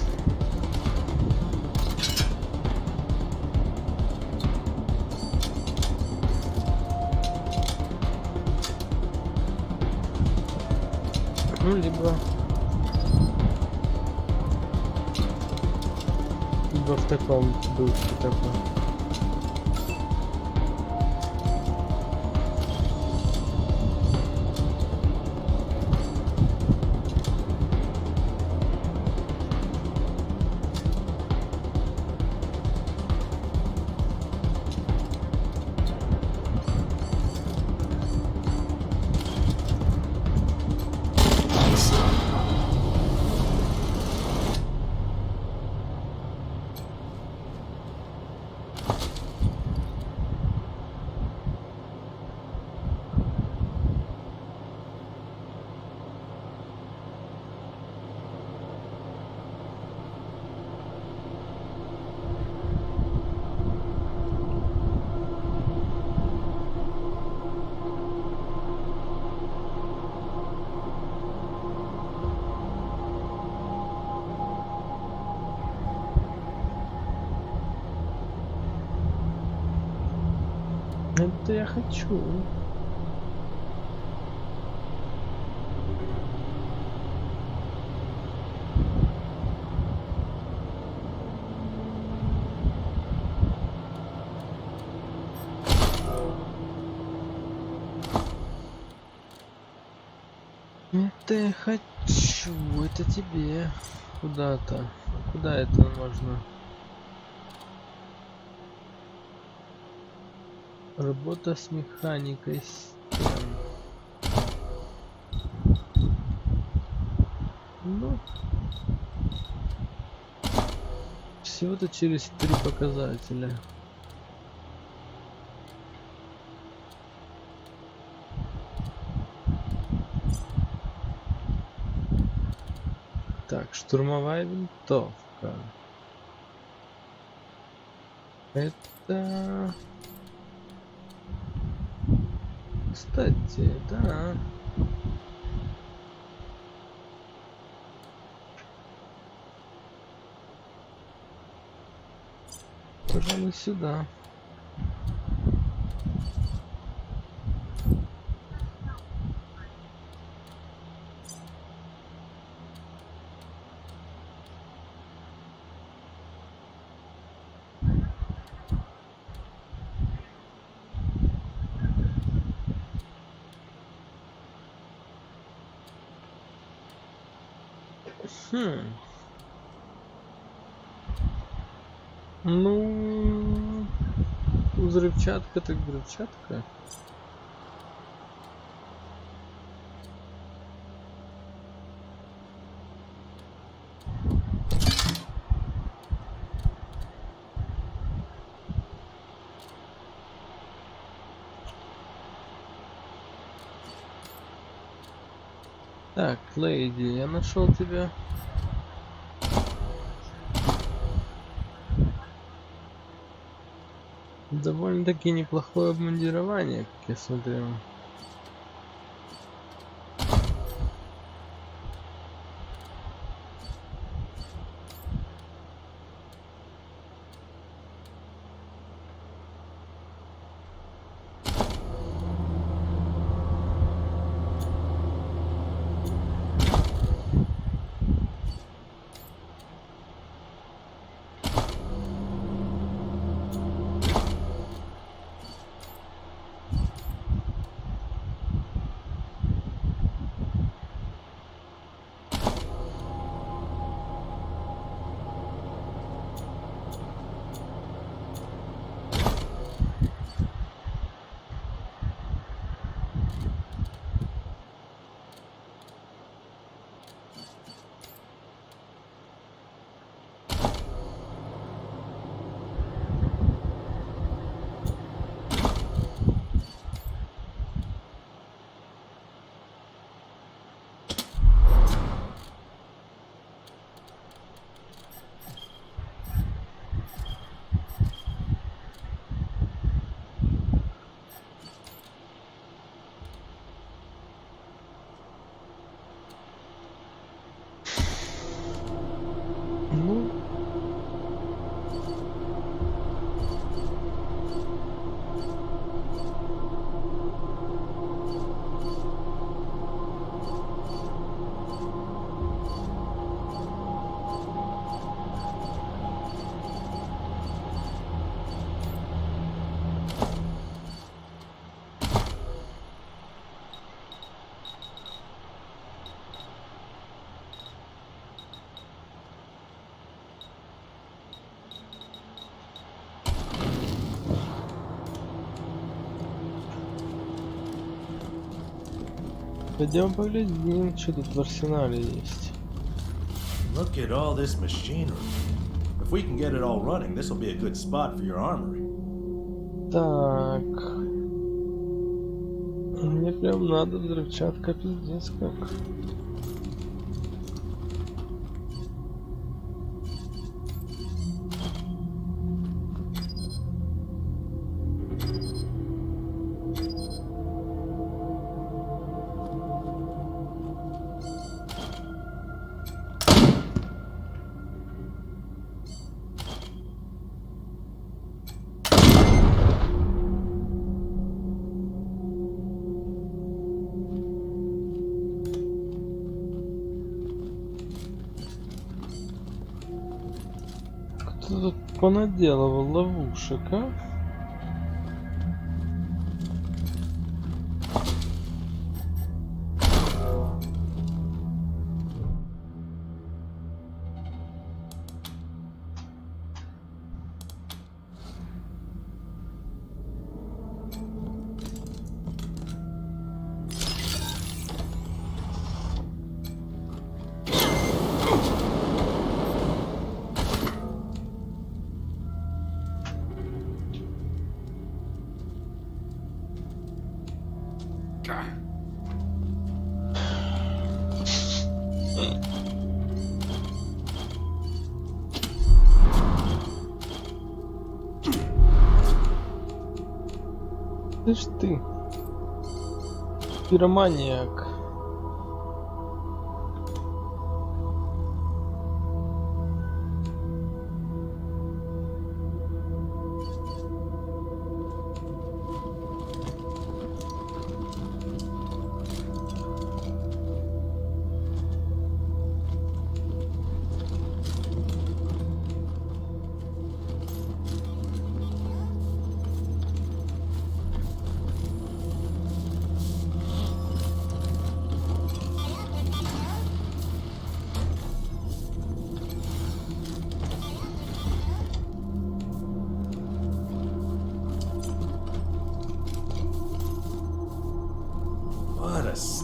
Ну, либо в таком духе такой. Это я хочу. Это я хочу. Это тебе. Куда-то. Куда это можно? Работа с механикой стен. Ну, всего-то через 3 показателя. Так, штурмовая винтовка. Это... Кстати, да. Пожалуй, сюда. Ну, взрывчатка так взрывчатка. Так, леди, я нашел тебя. Довольно-таки неплохое обмундирование, как я смотрю. Ну, пойдем поглядим, что тут в арсенале есть. Look at all this machinery. If we can get it all running, this will be a good spot for your armory. Так. Мне прям надо взрывчатка, пиздец как. Кто тут понаделывал ловушек, а? Ты ж ты, пироманьяк.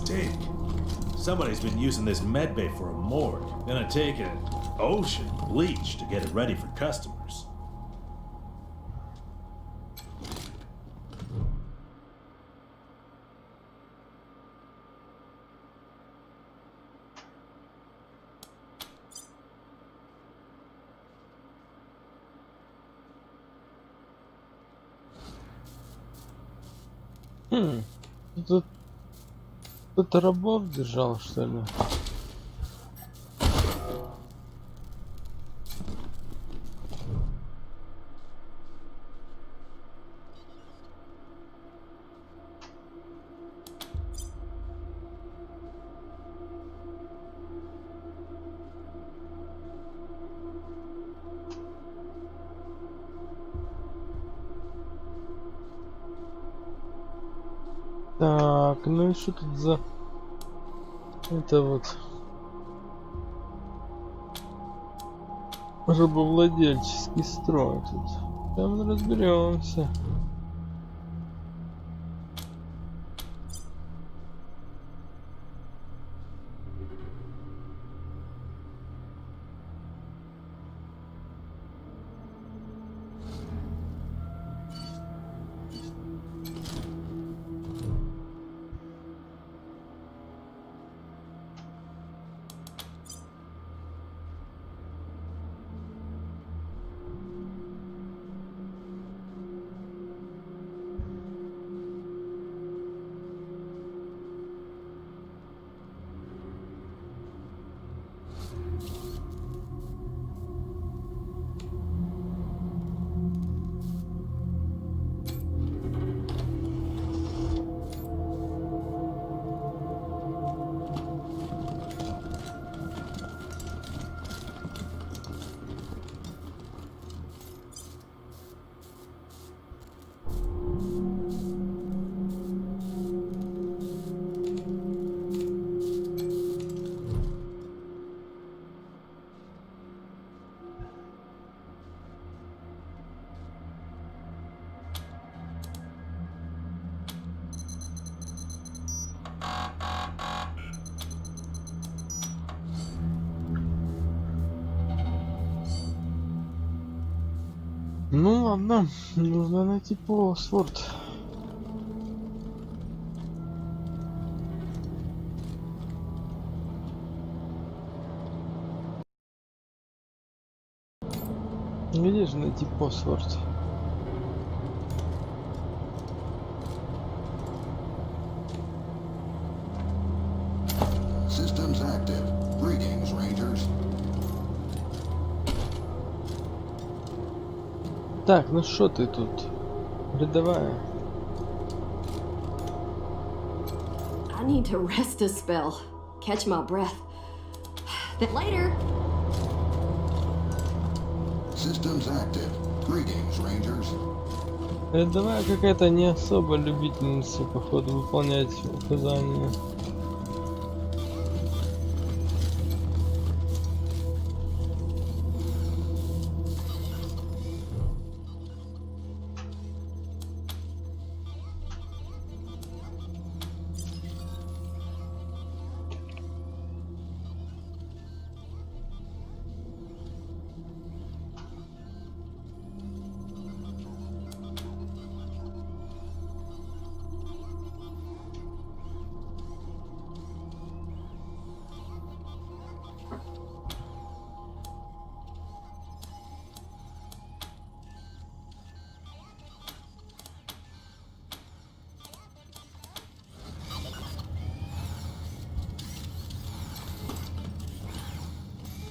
stink. Somebody's been using this medbay for a morgue. Gonna take an ocean bleach to get it ready for customers. Тут кто-то рабов держал, что ли? Так, ну и что тут за... Это вот... Рабовладельческий строй тут. Там разберемся. Ну ладно, нужно найти паспорт. Где же найти паспорт? Systems active. Greetings, Rangers. Так, ну что ты тут? Рядовая. I need to rest a spell. Catch my breath. Then later. Systems active. Greetings, Rangers. Рядовая какая-то не особо любительница, походу, выполнять указания.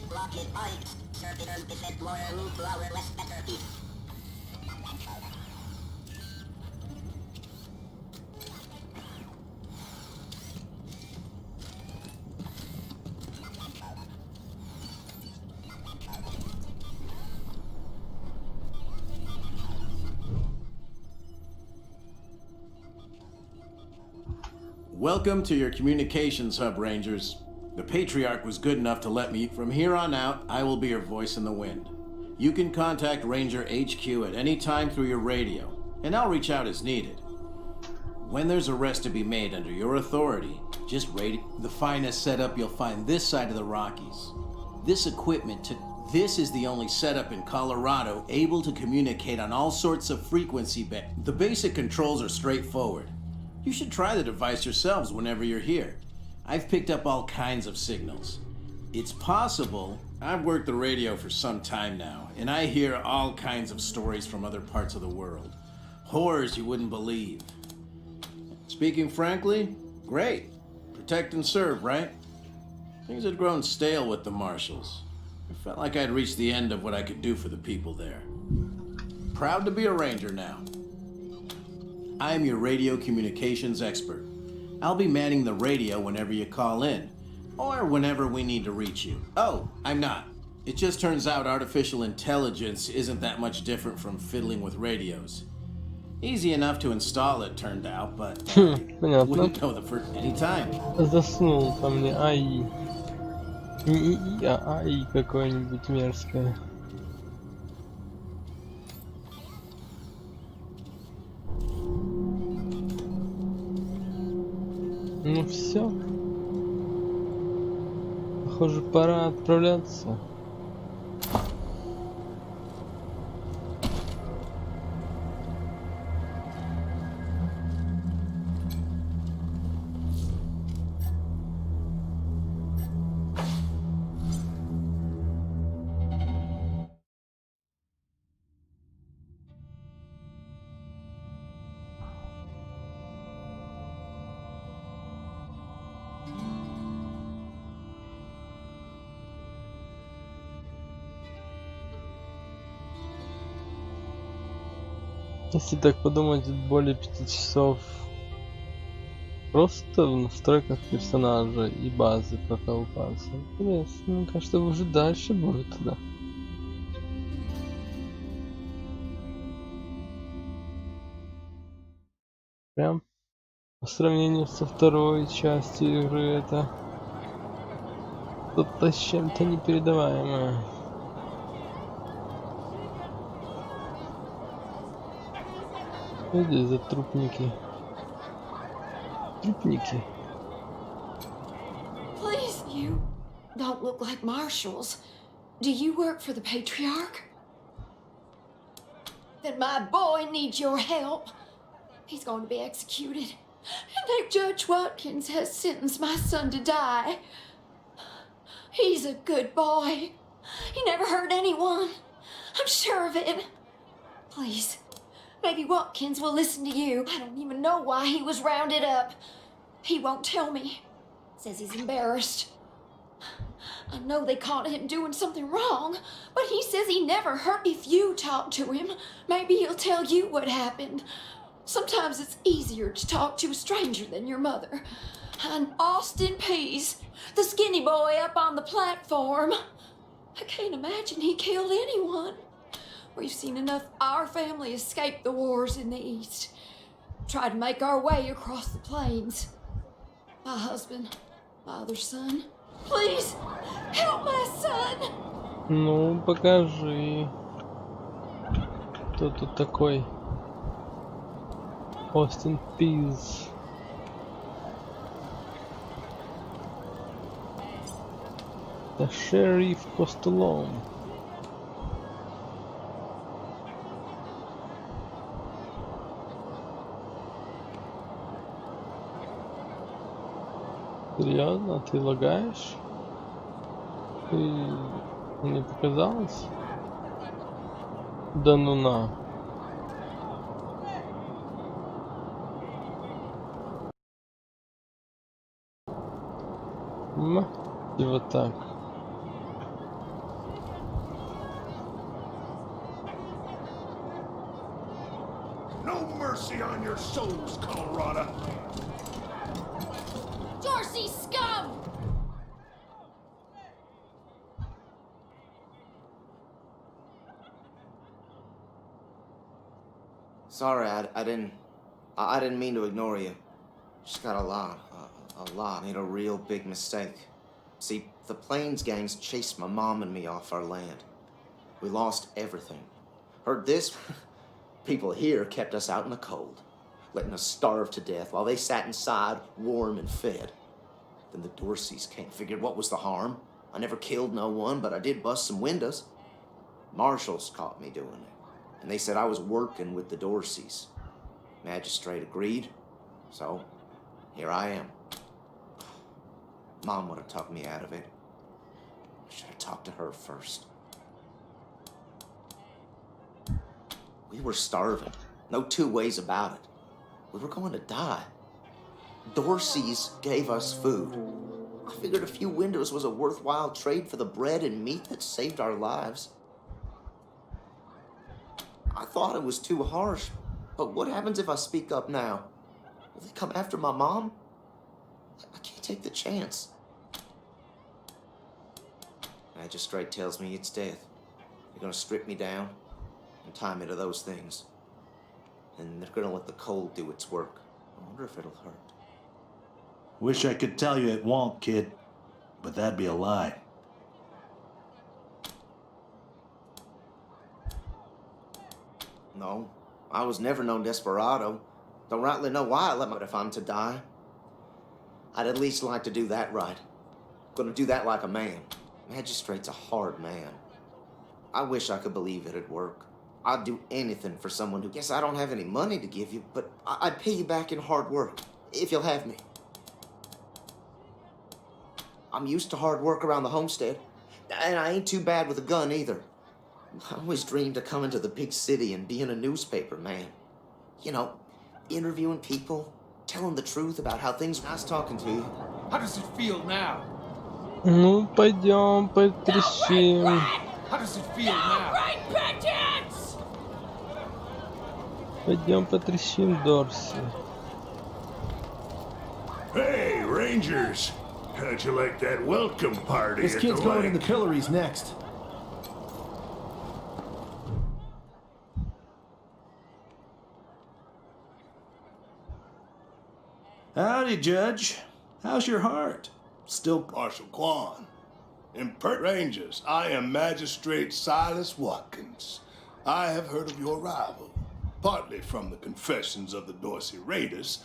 Blockade pipes. Servitors descend more route to our west better. Welcome to your communications hub, Rangers. The Patriarch was good enough to let me. From here on out, I will be your voice in the wind. You can contact Ranger HQ at any time through your radio, and I'll reach out as needed. When there's arrest to be made under your authority, Just radio. The finest setup you'll find this side of the Rockies. This equipment This is the only setup in Colorado able to communicate on all sorts of frequency bands. The basic controls are straightforward. You should try the device yourselves whenever you're here. I've picked up all kinds of signals. It's possible. I've worked the radio for some time now, and I hear all kinds of stories from other parts of the world. Horrors you wouldn't believe. Speaking frankly, great. Protect and serve, right? Things had grown stale with the Marshals. I felt like I'd reached the end of what I could do for the people there. Proud to be a ranger now. I'm your radio communications expert. I'll be manning the radio whenever you call in, or whenever we need to reach you. Oh, I'm not. It just turns out artificial intelligence isn't that much different from fiddling with radios. Easy enough to install, it turned out, but Понятно. wouldn't know the first anytime. Заснул по мне АИ. Не ИИ, а АИ какое-нибудь мерзкое. Ну все. Похоже, пора отправляться. Если так подумать, более 5 часов просто в настройках персонажа и базы поколупаться. Интересно, мне кажется, уже дальше будет, да. Прям по сравнению со второй частью игры это что-то с чем-то непередаваемое. Что здесь за трупники? Трупники. Please, you don't look like marshals. Do you work for the Patriarch? Then my boy needs your help. He's going to be executed. And Judge Watkins has sentenced my son to die. He's a good boy. He never hurt anyone. I'm sure of it. Please, maybe Watkins will listen to you. I don't even know why he was rounded up. He won't tell me. Says he's embarrassed. I know they caught him doing something wrong, but he says he never hurt. If you talk to him, maybe he'll tell you what happened. Sometimes it's easier to talk to a stranger than your mother. And Austin Pease, the skinny boy up on the platform. I can't imagine he killed anyone. We've seen enough our family escape the wars in the East. Tried to make our way across the plains. My husband, my other son. Please, help my son! Ну, покажи. Кто тут такой? Austin Pease. The Sheriff Costello. Серьезно? Ты лагаешь? Ты... Мне показалось? Да ну на. И вот так. No mercy on your souls, Colorado. Dorsey scum! Sorry, I didn't mean to ignore you. Just got a lot. Made a real big mistake. See, the Plains gangs chased my mom and me off our land. We lost everything. Heard this? People here kept us out in the cold, letting us starve to death while they sat inside, warm and fed. Then the Dorseys came. Figured what was the harm? I never killed no one, but I did bust some windows. Marshals caught me doing it, and they said I was working with the Dorseys. Magistrate agreed, so here I am. Mom would have talked me out of it. I should have talked to her first. We were starving. No two ways about it. We were going to die. Dorsey's gave us food. I figured a few windows was a worthwhile trade for the bread and meat that saved our lives. I thought it was too harsh, but what happens if I speak up now? Will they come after my mom? I can't take the chance. Magistrate tells me it's death. They're gonna strip me down and tie me to those things. And they're gonna let the cold do its work. I wonder if it'll hurt. Wish I could tell you it won't, kid, but that'd be a lie. No, I was never no desperado. Don't rightly know why I let my... If I'm to die, I'd at least like to do that right. Gonna do that like a man. Magistrate's a hard man. I wish I could believe it'd work. I'd do anything for someone who... Guess I don't have any money to give you, but I'd pay you back in hard work, if you'll have me. I'm used to hard work around the homestead, and I ain't too bad with a gun either. I always dreamed of coming to the big city and being a newspaper man. You know, interviewing people, telling the truth about how things... Nice talking to you. How does it feel now? Ну, пойдем, потрещим. How does it feel now? Пойдем потрещим Дорси. Hey, Rangers! How'd you like that welcome party? This kid's going in the pillories next. Howdy, Judge. How's your heart? Still... Marshal Quan. Rangers, I am Magistrate Silas Watkins. I have heard of your arrival, partly from the confessions of the Dorsey Raiders.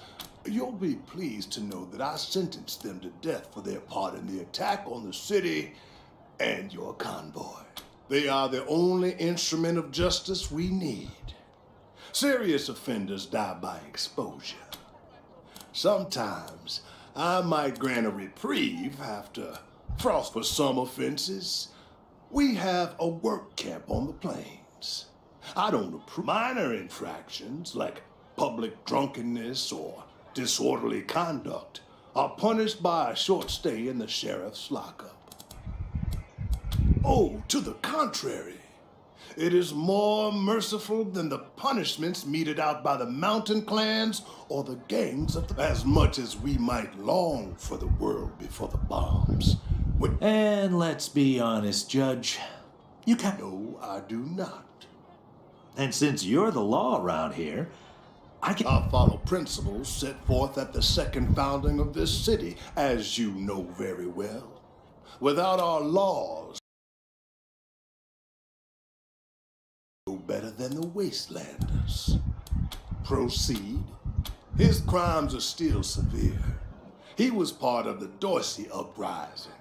You'll be pleased to know that I sentenced them to death for their part in the attack on the city and your convoy. They are the only instrument of justice we need. Serious offenders die by exposure. Sometimes I might grant a reprieve after frost for some offenses. We have a work camp on the plains. I don't approve minor infractions like public drunkenness or disorderly conduct are punished by a short stay in the sheriff's lockup. Oh, to the contrary. It is more merciful than the punishments meted out by the mountain clans or the gangs of the... As much as we might long for the world before the bombs. And let's be honest, Judge. You can't... No, I do not. And since you're the law around here, I follow principles set forth at the second founding of this city, as you know very well. Without our laws, no better than the Wastelanders. Proceed. His crimes are still severe. He was part of the Dorsey uprising.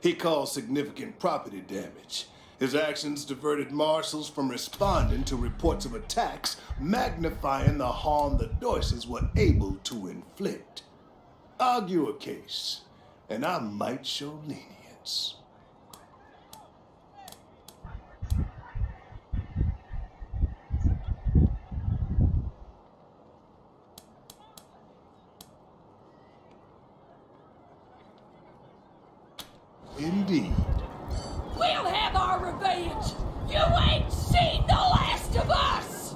He caused significant property damage. His actions diverted marshals from responding to reports of attacks, magnifying the harm the Dorseys were able to inflict. Argue a case, and I might show lenience. Indeed. We'll have our revenge! You ain't seen the last of us!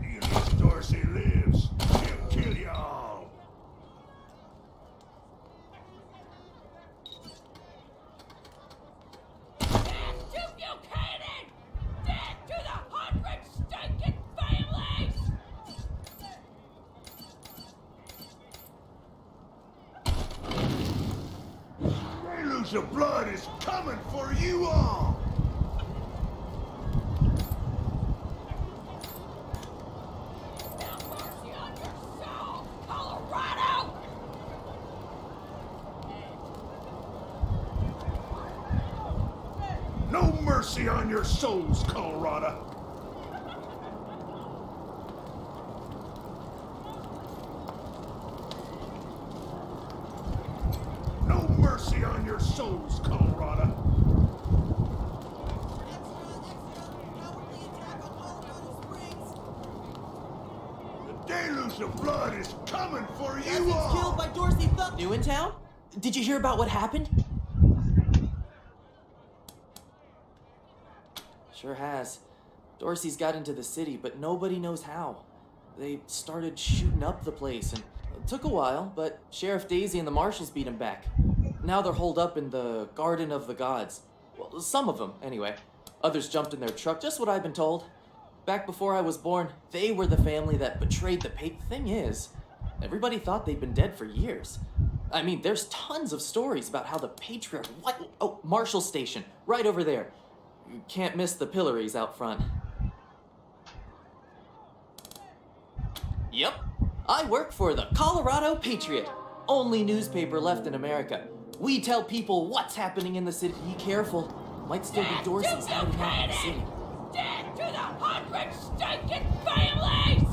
If Dorsey lives, he'll kill you all. Death to Buchanan! Death to the 100 stinking families! Deluge of blood is coming for you all! mercy on your souls, Colorado. No mercy on your souls, Colorado. The deluge of blood is coming for you all. Killed by Dorsey Thuck. New in town? Did you hear about what happened? Sure has. Dorsey's got into the city, but nobody knows how. They started shooting up the place, and it took a while, but Sheriff Daisy and the marshals beat him back. Now they're holed up in the Garden of the Gods. Well, some of them, anyway. Others jumped in their truck, just what I've been told. Back before I was born, they were the family that betrayed the Thing is, everybody thought they'd been dead for years. I mean, there's tons of stories about how the Patriarch... What? Oh, Marshal Station, right over there. You can't miss the pillories out front. Yep, I work for the Colorado Patriot, only newspaper left in America. We tell people what's happening in the city. Be careful, might still be Dorsey's hiding out in the city. Death to the 100 stinking families!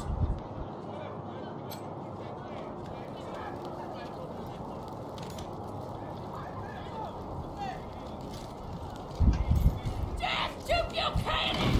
Death to Buchanan!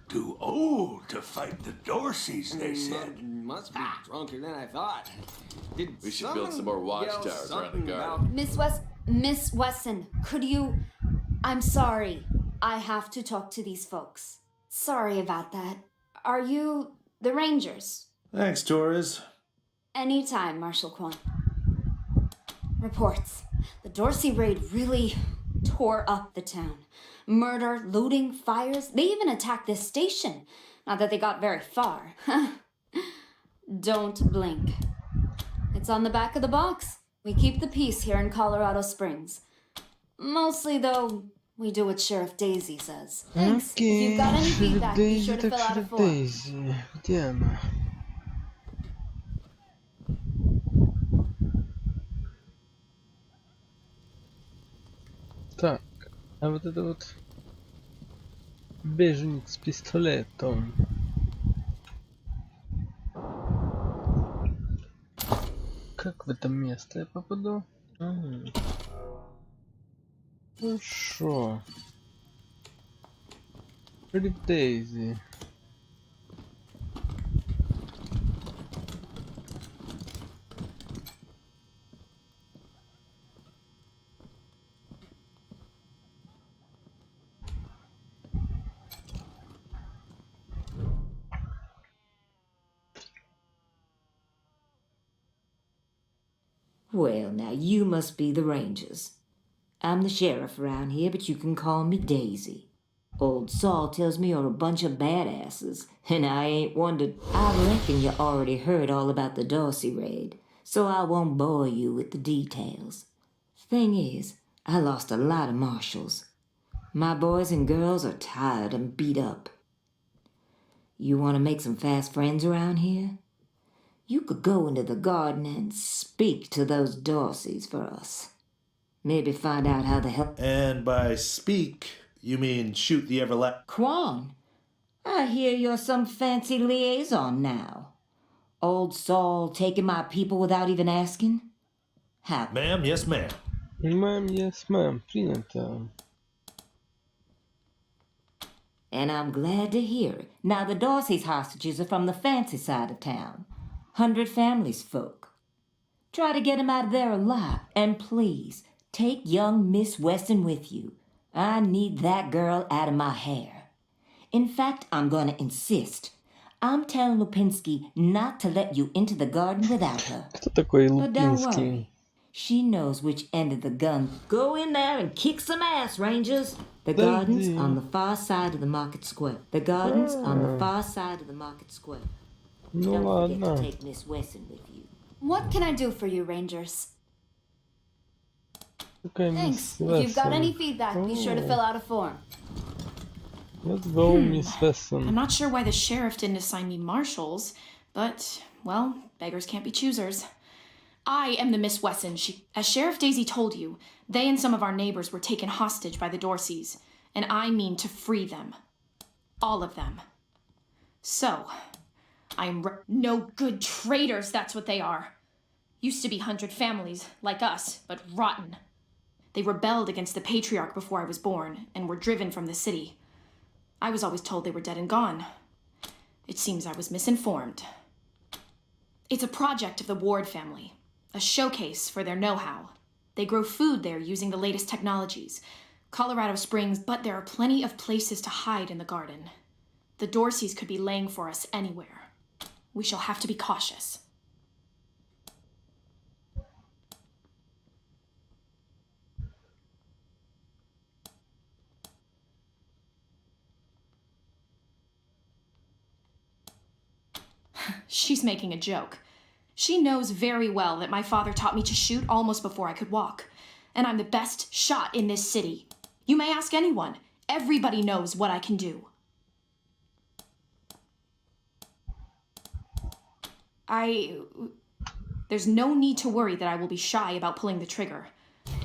Too old to fight the Dorseys, they said. Must be drunker than I thought. We should build some more watchtowers around the garden. Miss Wesson, could you... I'm sorry. I have to talk to these folks. Sorry about that. Are you the Rangers? Thanks, Torres. Anytime, Marshal Quan. Reports. The Dorsey raid really tore up the town. Murder, looting, fires. They even attacked this station. Not that they got very far. Don't blink. It's on the back of the box. We keep the peace here in Colorado Springs. Mostly, though, we do what Sheriff Daisy says. Thanks. If you've got any feedback, be sure to fill out a form. Daisy. Где она? Так, а вот это вот беженец с пистолетом. Как в это место я попаду? Хорошо. Шериф Дейзи. Well, now you must be the Rangers. I'm the sheriff around here, but you can call me Daisy. Old Saul tells me you're a bunch of badasses, and I ain't one to... I reckon you already heard all about the Dorsey raid, so I won't bore you with the details. Thing is, I lost a lot of marshals. My boys and girls are tired and beat up. You want to make some fast friends around here? You could go into the garden and speak to those Dorseys for us. Maybe find out how the hell... And by speak, you mean shoot the Quan, I hear you're some fancy liaison now. Old Saul taking my people without even asking? How? Ma'am, yes, ma'am. Ma'am, yes, ma'am. Принято. And I'm glad to hear it. Now the Dorsey's hostages are from the fancy side of town. 100 families folk. Try to get 'em out of there alive. And please, take young Miss Weston with you. I need that girl out of my hair. In fact, I'm gonna insist. I'm telling Lupinski not to let you into the garden without her. Кто такой But don't Лупинский? worry. She knows which end of the gun. Go in there and kick some ass, Rangers. The garden's on the far side of the market square. The garden's on the far side of the market square. Ну Don't forget ладно. to take Miss Wesson with you. What can I do for you, Rangers? Какая Thanks. мисс If you've got any Вессон? feedback, be sure to fill out a form. Let's go, Miss Wesson. I'm not sure why the sheriff didn't assign me marshals, but, well, beggars can't be choosers. I am the Miss Wesson. As Sheriff Daisy told you, they and some of our neighbors were taken hostage by the Dorseys, and I mean to free them. All of them. So, no good traitors, that's what they are. Used to be 100 families, like us, but rotten. They rebelled against the Patriarch before I was born, and were driven from the city. I was always told they were dead and gone. It seems I was misinformed. It's a project of the Ward family. A showcase for their know-how. They grow food there using the latest technologies. Colorado Springs, but there are plenty of places to hide in the garden. The Dorseys could be laying for us anywhere. We shall have to be cautious. She's making a joke. She knows very well that my father taught me to shoot almost before I could walk. And I'm the best shot in this city. You may ask anyone. Everybody knows what I can do. There's no need to worry that I will be shy about pulling the trigger.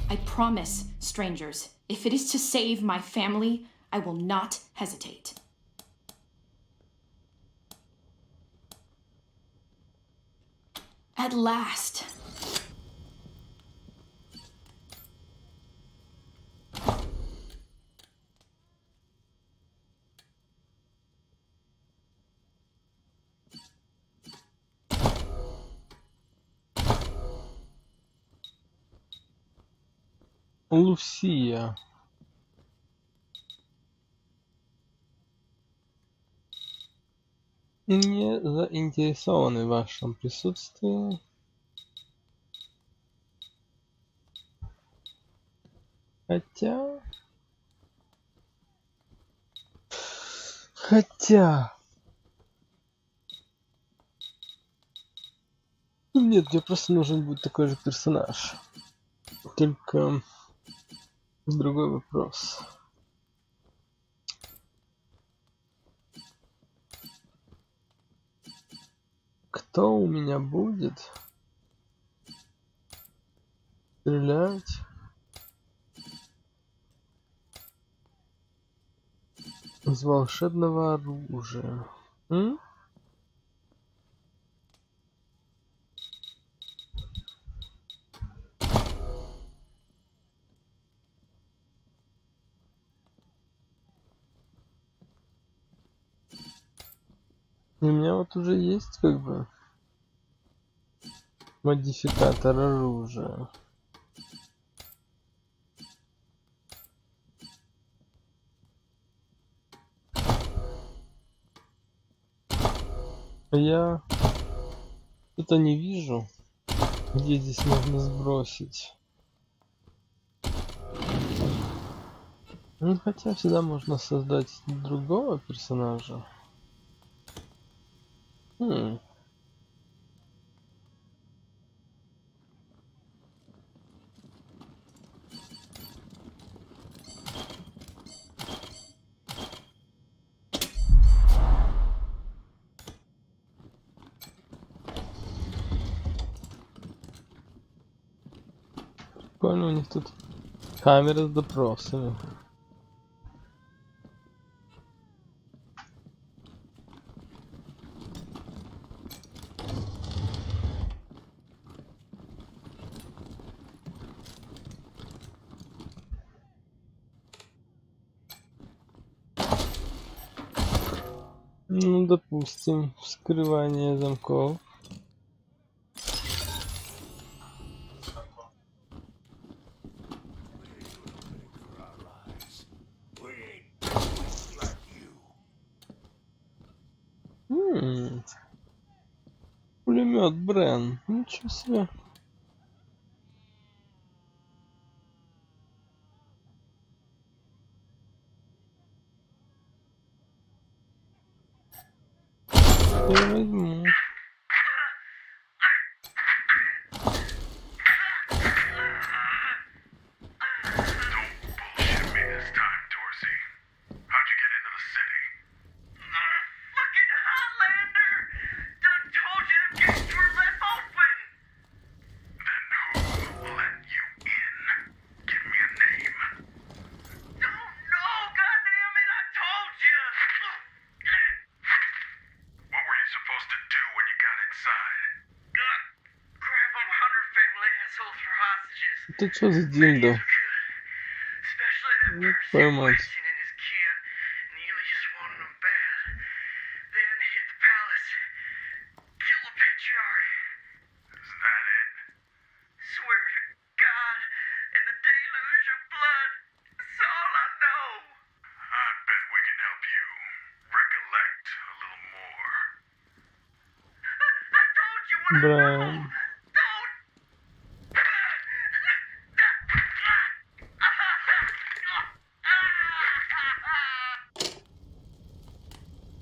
I promise, strangers, if it is to save my family, I will not hesitate. At last. Лусия. Не заинтересованы в вашем присутствии. Хотя... Нет, мне просто нужен будет такой же персонаж. Только другой вопрос. Кто у меня будет стрелять из волшебного оружия? У меня вот уже есть как бы модификатор оружия. Я что-то не вижу, где здесь можно сбросить. Ну, хотя всегда можно создать другого персонажа. Прикольно, у них тут камеры с допросами. Ну, допустим, вскрывание замков. Пулемет, Брен. Ничего себе. Я возьму. Это что за дильдо? Не поймать. Бран.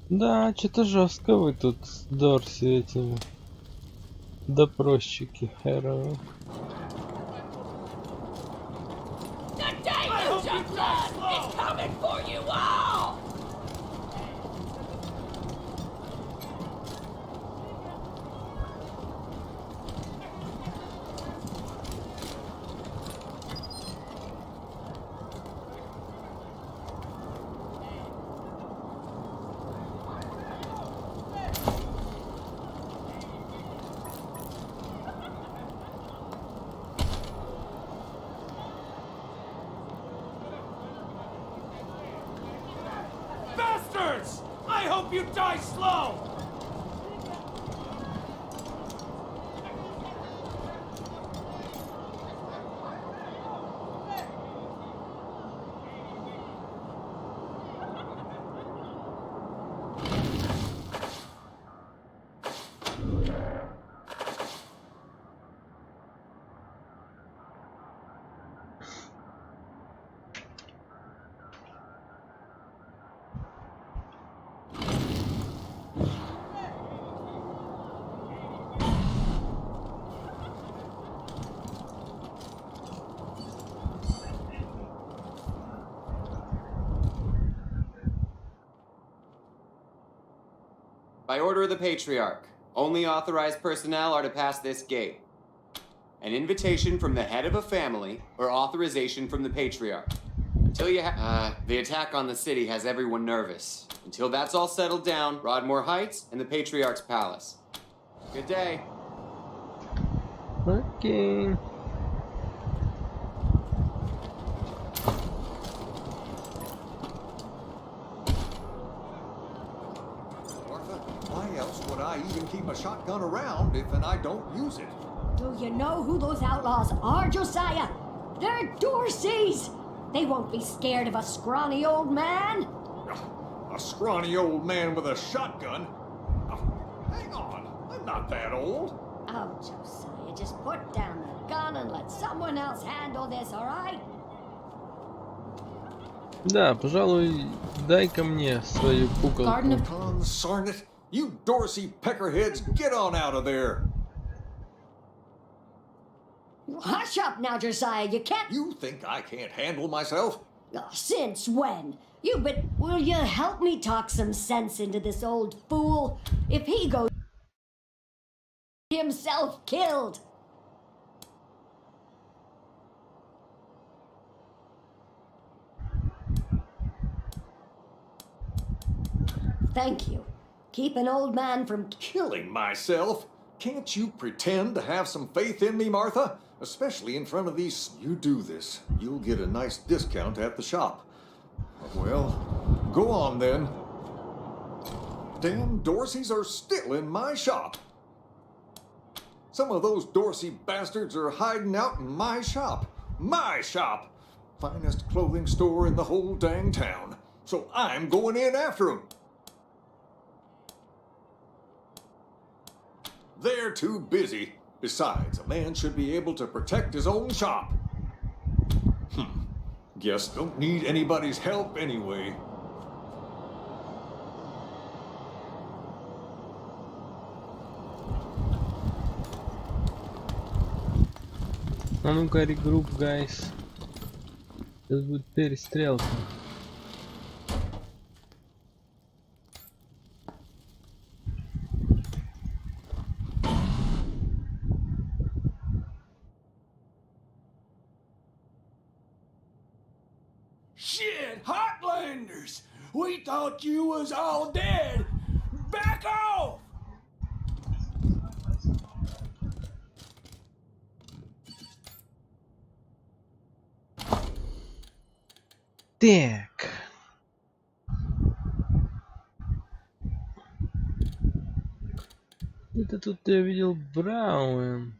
Да, что-то жестко вы тут с Дорси этими допросчики Хэроу. Bastards! I hope you die slow! By order of the Patriarch, only authorized personnel are to pass this gate. An invitation from the head of a family or authorization from the Patriarch. Until you the attack on the city has everyone nervous. Until that's all settled down, Broadmoor Heights and the Patriarch's Palace. Good day. Okay. Why else would I even keep a shotgun around if I don't use it? Do you know who those outlaws are, Josiah? They're Dorseys! They won't be scared of a scrawny old man. A scrawny old man with a shotgun? Hang on, I'm not that old. Oh, Josiah, just put down the gun and let someone else handle this, all right? Да, пожалуй, дай-ка мне свою куколку. Consarn it! You Dorsey peckerheads, get on out of there! Hush up now, Josiah, you can't... You think I can't handle myself? Since when? Will you help me talk some sense into this old fool? If he goes... himself killed. Thank you. Keep an old man from... Killing myself? Can't you pretend to have some faith in me, Martha? Especially in front of these... You do this, you'll get a nice discount at the shop. Well, go on then. Damn Dorseys are still in my shop. Some of those Dorsey bastards are hiding out in my shop. My shop! Finest clothing store in the whole dang town. So I'm going in after them. They're too busy. Besides, a man should be able to protect his own shop. Guess don't need anybody's help anyway. А ну-ка, регруп, гайс. Сейчас будет перестрелка. Shit, Heartlanders! We thought you was all dead! Back off! Так. Это тут я видел Браун.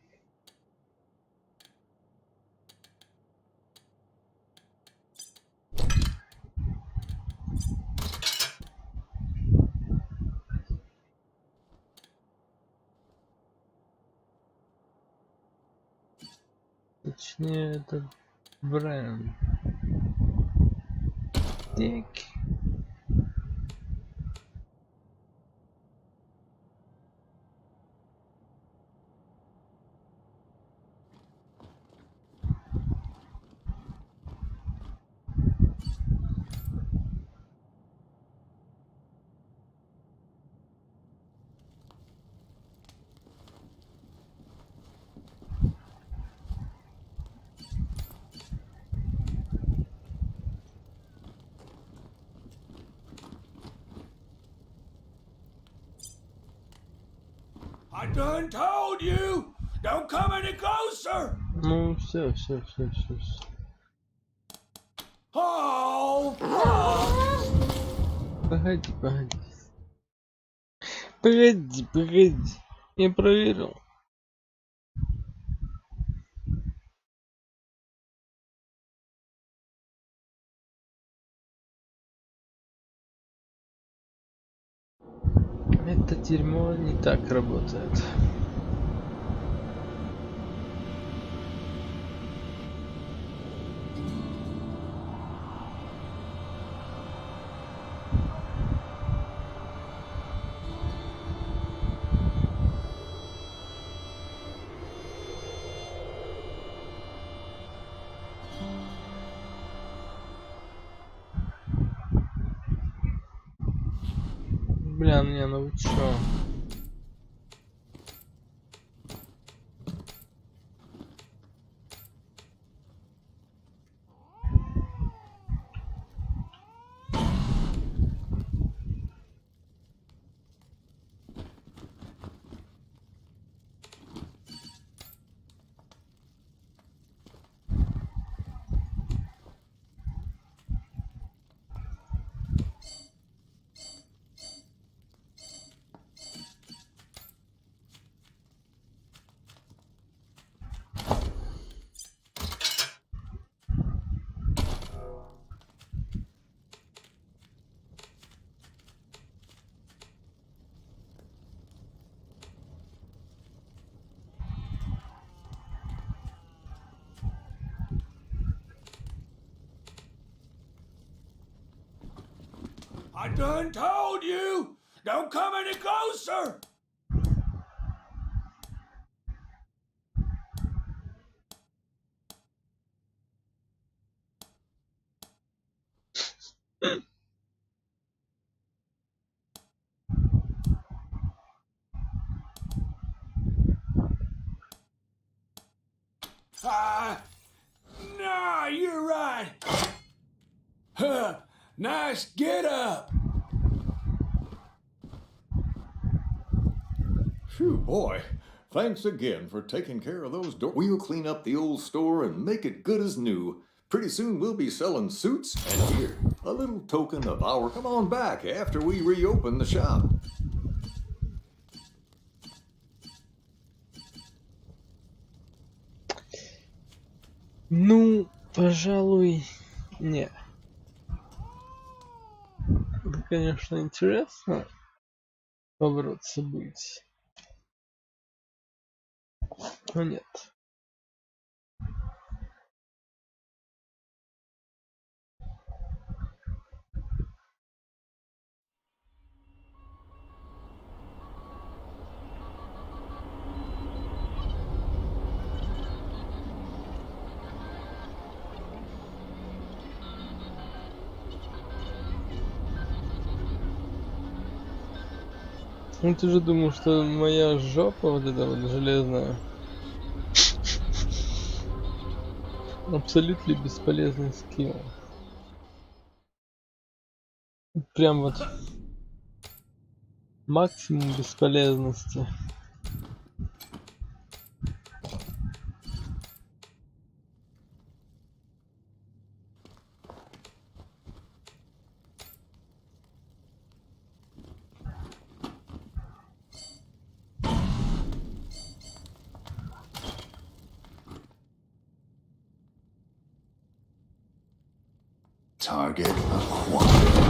Точнее, это Браун. Так. I done told you! Don't come any closer! Ну, все. Oh! Погоди. Погоди. Я проверил. Это дерьмо не так работает. Бля, не, ну вы чё? I done told you! Don't come any closer! Nah, you're right. Huh, nice get up. Phew, boy. Thanks again for taking care of those doors. We'll clean up the old store and make it good as new. Pretty soon we'll be selling suits, and here, a little token of our... Come on back after we reopen the shop. Ну, пожалуй, не. Это, конечно, интересно поворот событий. Ну нет. Ну ты же думал, что моя жопа вот эта вот железная абсолютно бесполезный скилл. Прям вот максимум бесполезности. Target acquired.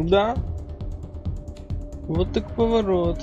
Да. Вот так поворот.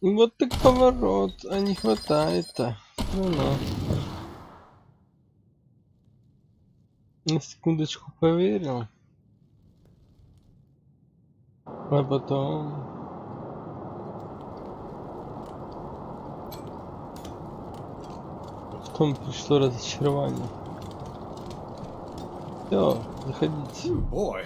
Вот так поворот, а не хватает-то. Ну-ну. На секундочку поверил. А потом... В том пришло разочарование. Всё, заходите. Boy,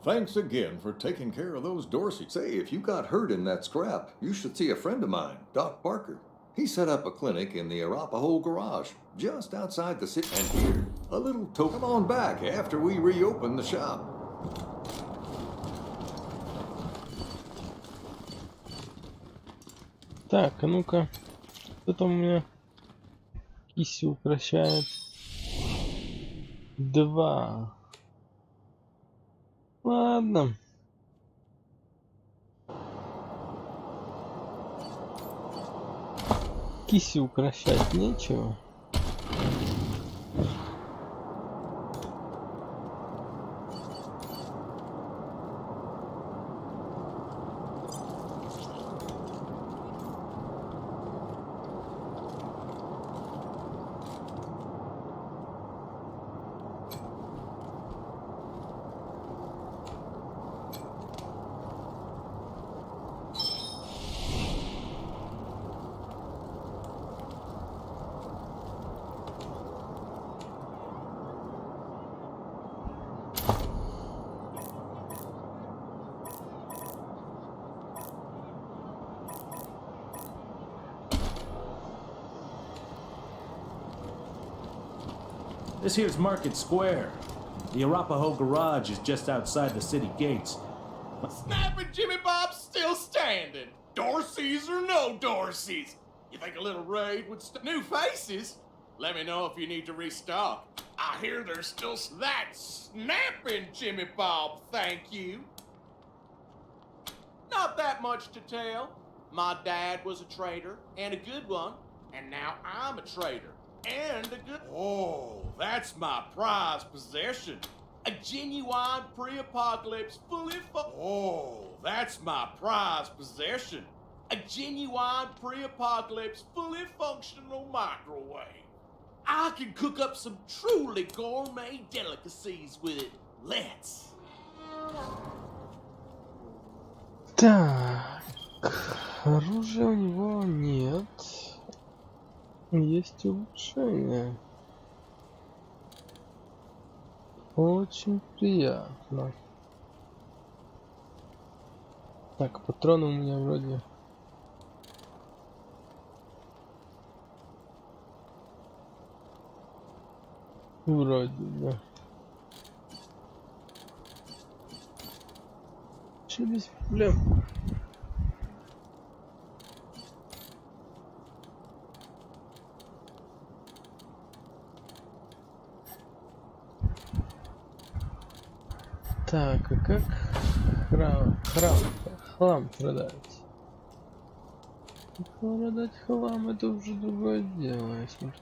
thanks again for taking care of those Dorsey. Say, if you got hurt in that scrap, you should see a friend of mine, Doc Parker. He set up a clinic in the Arapahoe garage, just outside the city. And here, a little token. Come on back after we reopen the shop. Так, а ну-ка. Кто там у меня кисю укращает? 2. Ладно. Кисю укращать нечего. This here's Market Square. The Arapahoe Garage is just outside the city gates. Snap and Jimmy Bob's still standing. Dorsey's or no Dorsey's. You think a little raid would new faces? Let me know if you need to restock. I hear there's still that snapping Jimmy Bob, thank you. Not that much to tell. My dad was a trader, and a good one. And now I'm a trader, and a good... Oh, that's my prized possession. A genuine pre-apocalypse fully Oh, that's my prized possession. A genuine pre-apocalypse fully functional microwave. I can cook up some truly gourmet delicacies with it. Let's. Так, оружия у него нет. Есть улучшение. Очень приятно. Так, патроны у меня вроде... Вроде, да. Че без проблем? Так, а как хлам продать? Как продать хлам, это уже другое дело, если...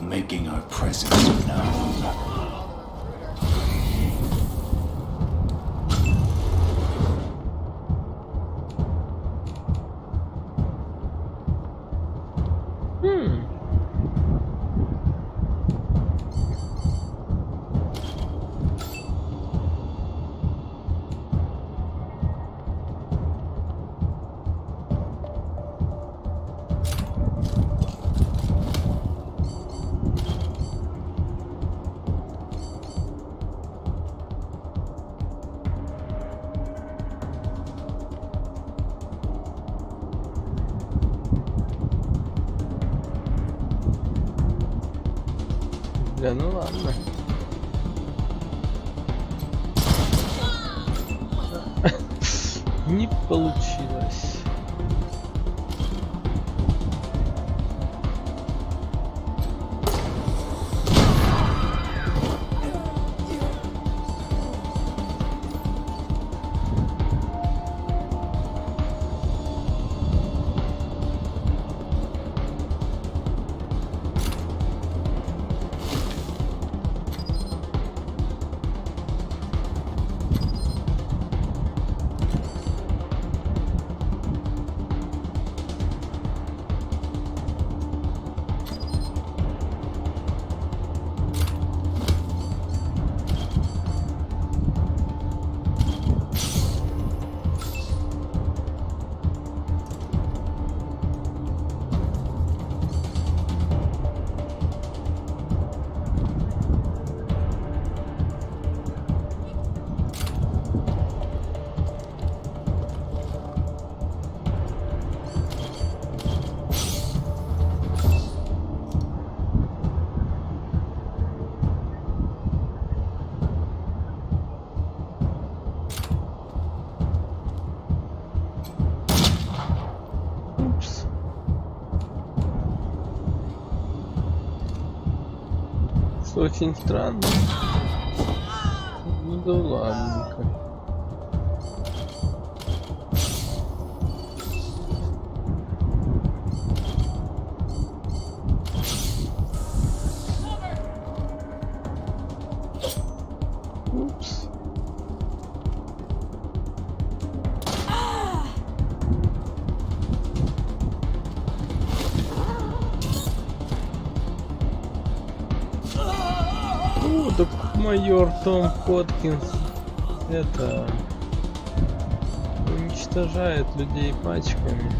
Making our presence known. Да ну ладно. Не получилось. Очень странно. Ну да ладненько. Упс. Так майор Том Хоткинс это уничтожает людей пачками.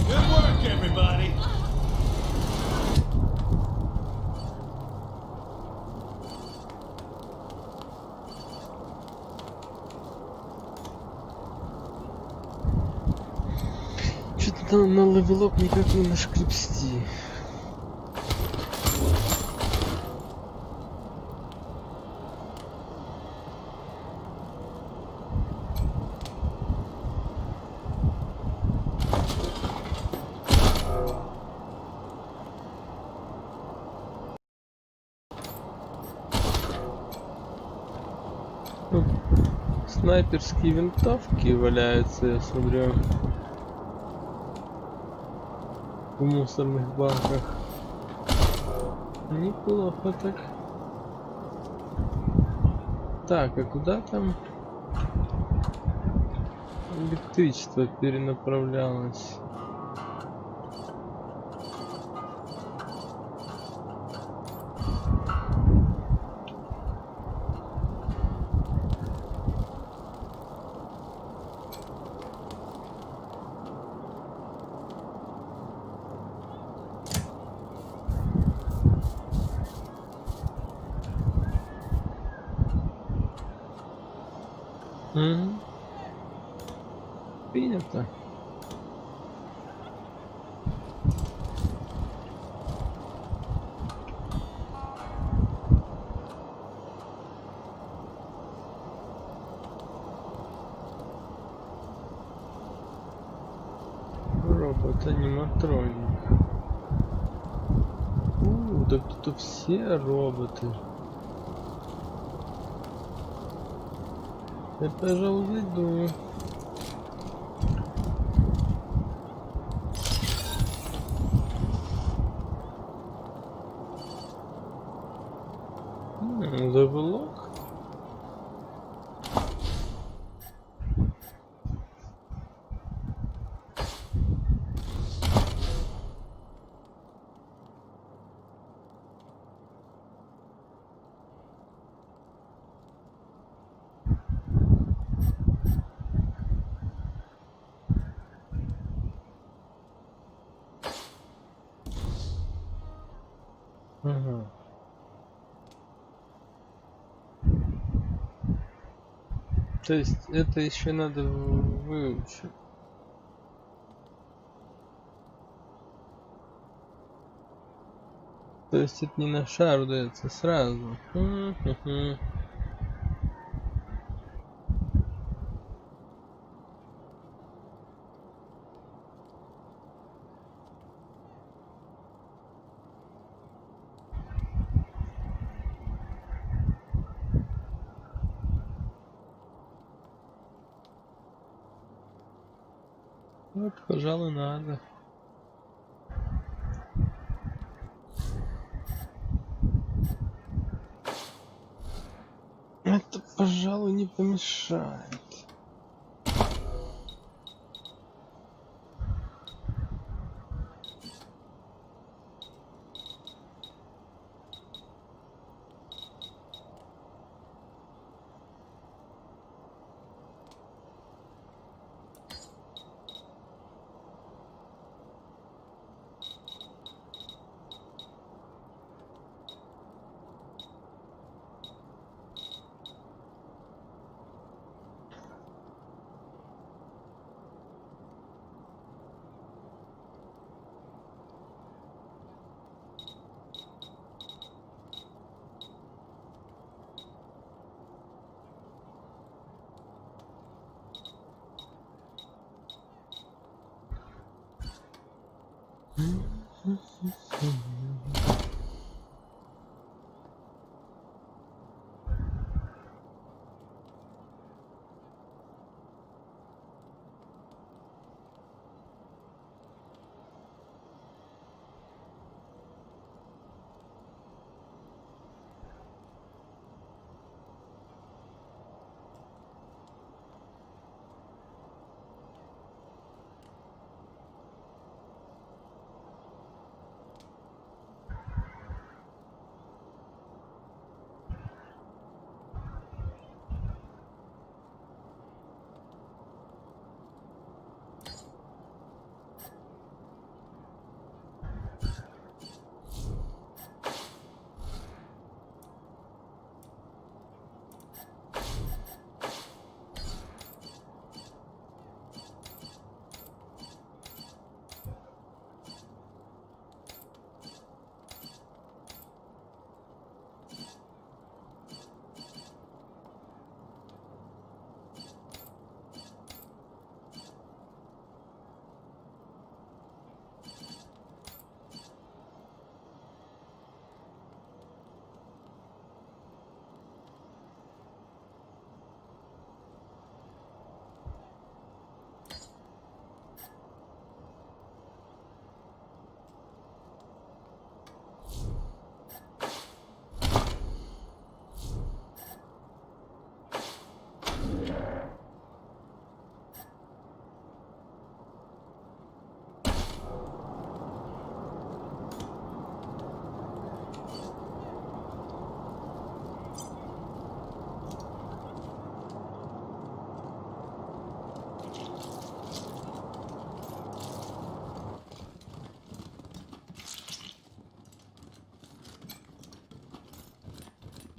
Good work, everybody. Что-то на левелоп никак не нашкрепсти. Снайперские винтовки валяются, я смотрю, в мусорных баках. Неплохо так. Так, а куда там электричество перенаправлялось? Принято. Робот-аниматроник. Так тут все роботы. Я, пожалуй, зайду. Левелок. Ага. То есть это еще надо выучить. То есть это не на шар дается сразу. Вот, пожалуй, надо. Это, пожалуй, не помешает.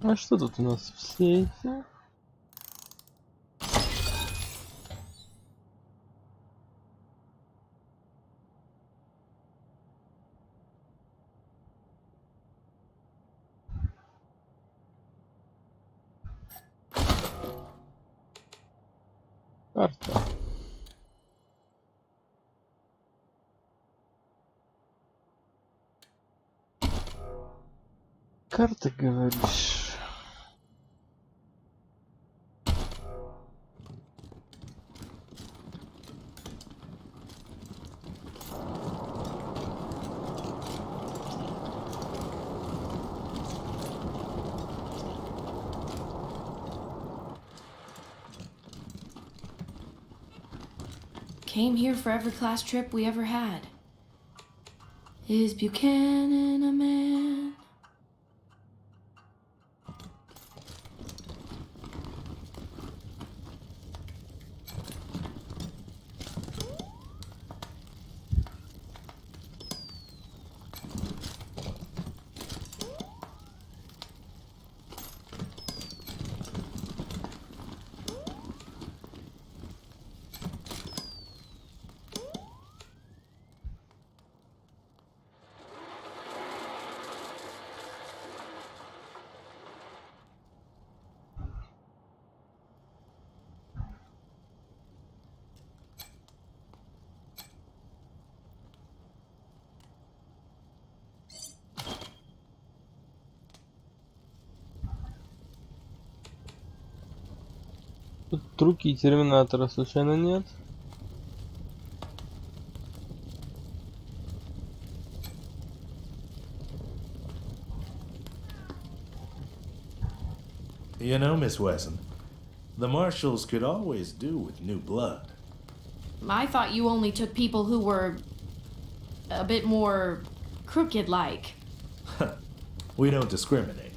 А что тут у нас в сейфе? Карта. Карта, говоришь? Came here for every class trip we ever had. Is Buchanan a man? Тут руки терминатора случайно нет? You know, Miss Wesson, the marshals could always do with new blood. I thought you only took people who were a bit more crooked-like. We don't discriminate.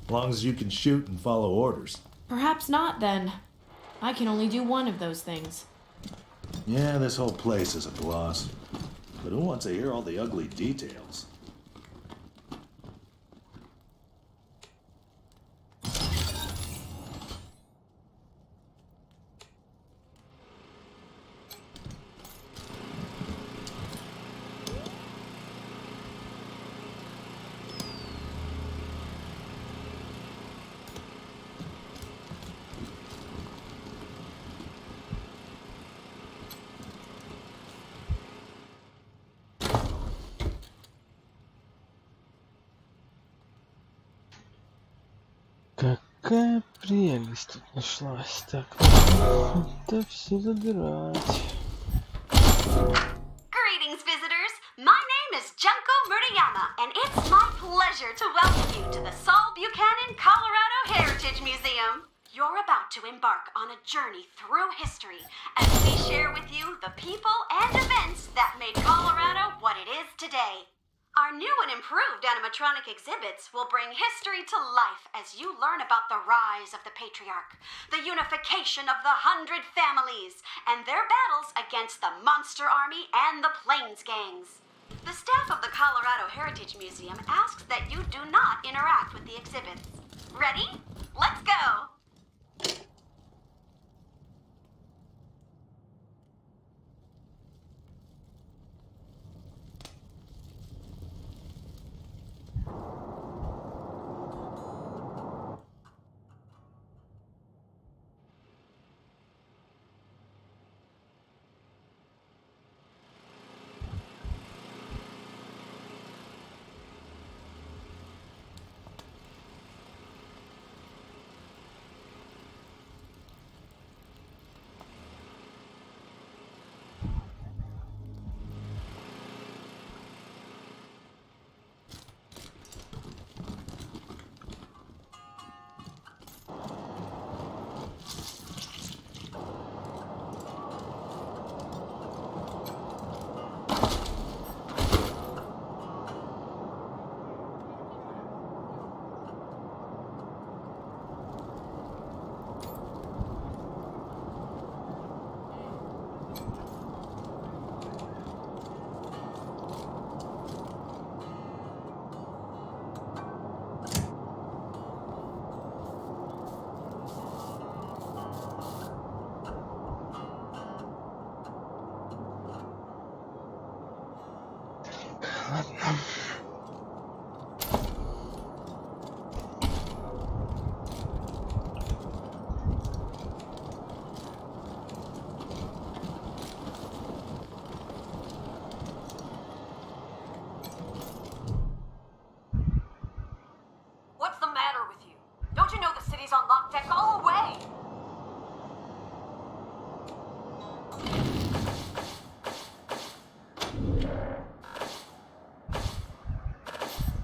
As long as you can shoot and follow orders. Perhaps not, then. I can only do one of those things. Yeah, this whole place is a gloss. But who wants to hear all the ugly details? Какая прелесть тут нашлась. Так, это все забирать. Greetings, visitors. My name is Junko Murayama, and it's my pleasure to welcome you to the Saul Buchanan, Colorado Heritage Museum. You're about to embark on a journey through history as we share with you the people and events that made Colorado what it is today. Our new and improved animatronic exhibits will bring history to life as you learn about the rise of the Patriarch, the unification of the 100 families, and their battles against the Monster Army and the Plains Gangs. The staff of the Colorado Heritage Museum asks that you do not interact with the exhibits. Ready? Let's go! Ладно. What's the matter with you? Don't you know the city's on lockdown? Go away!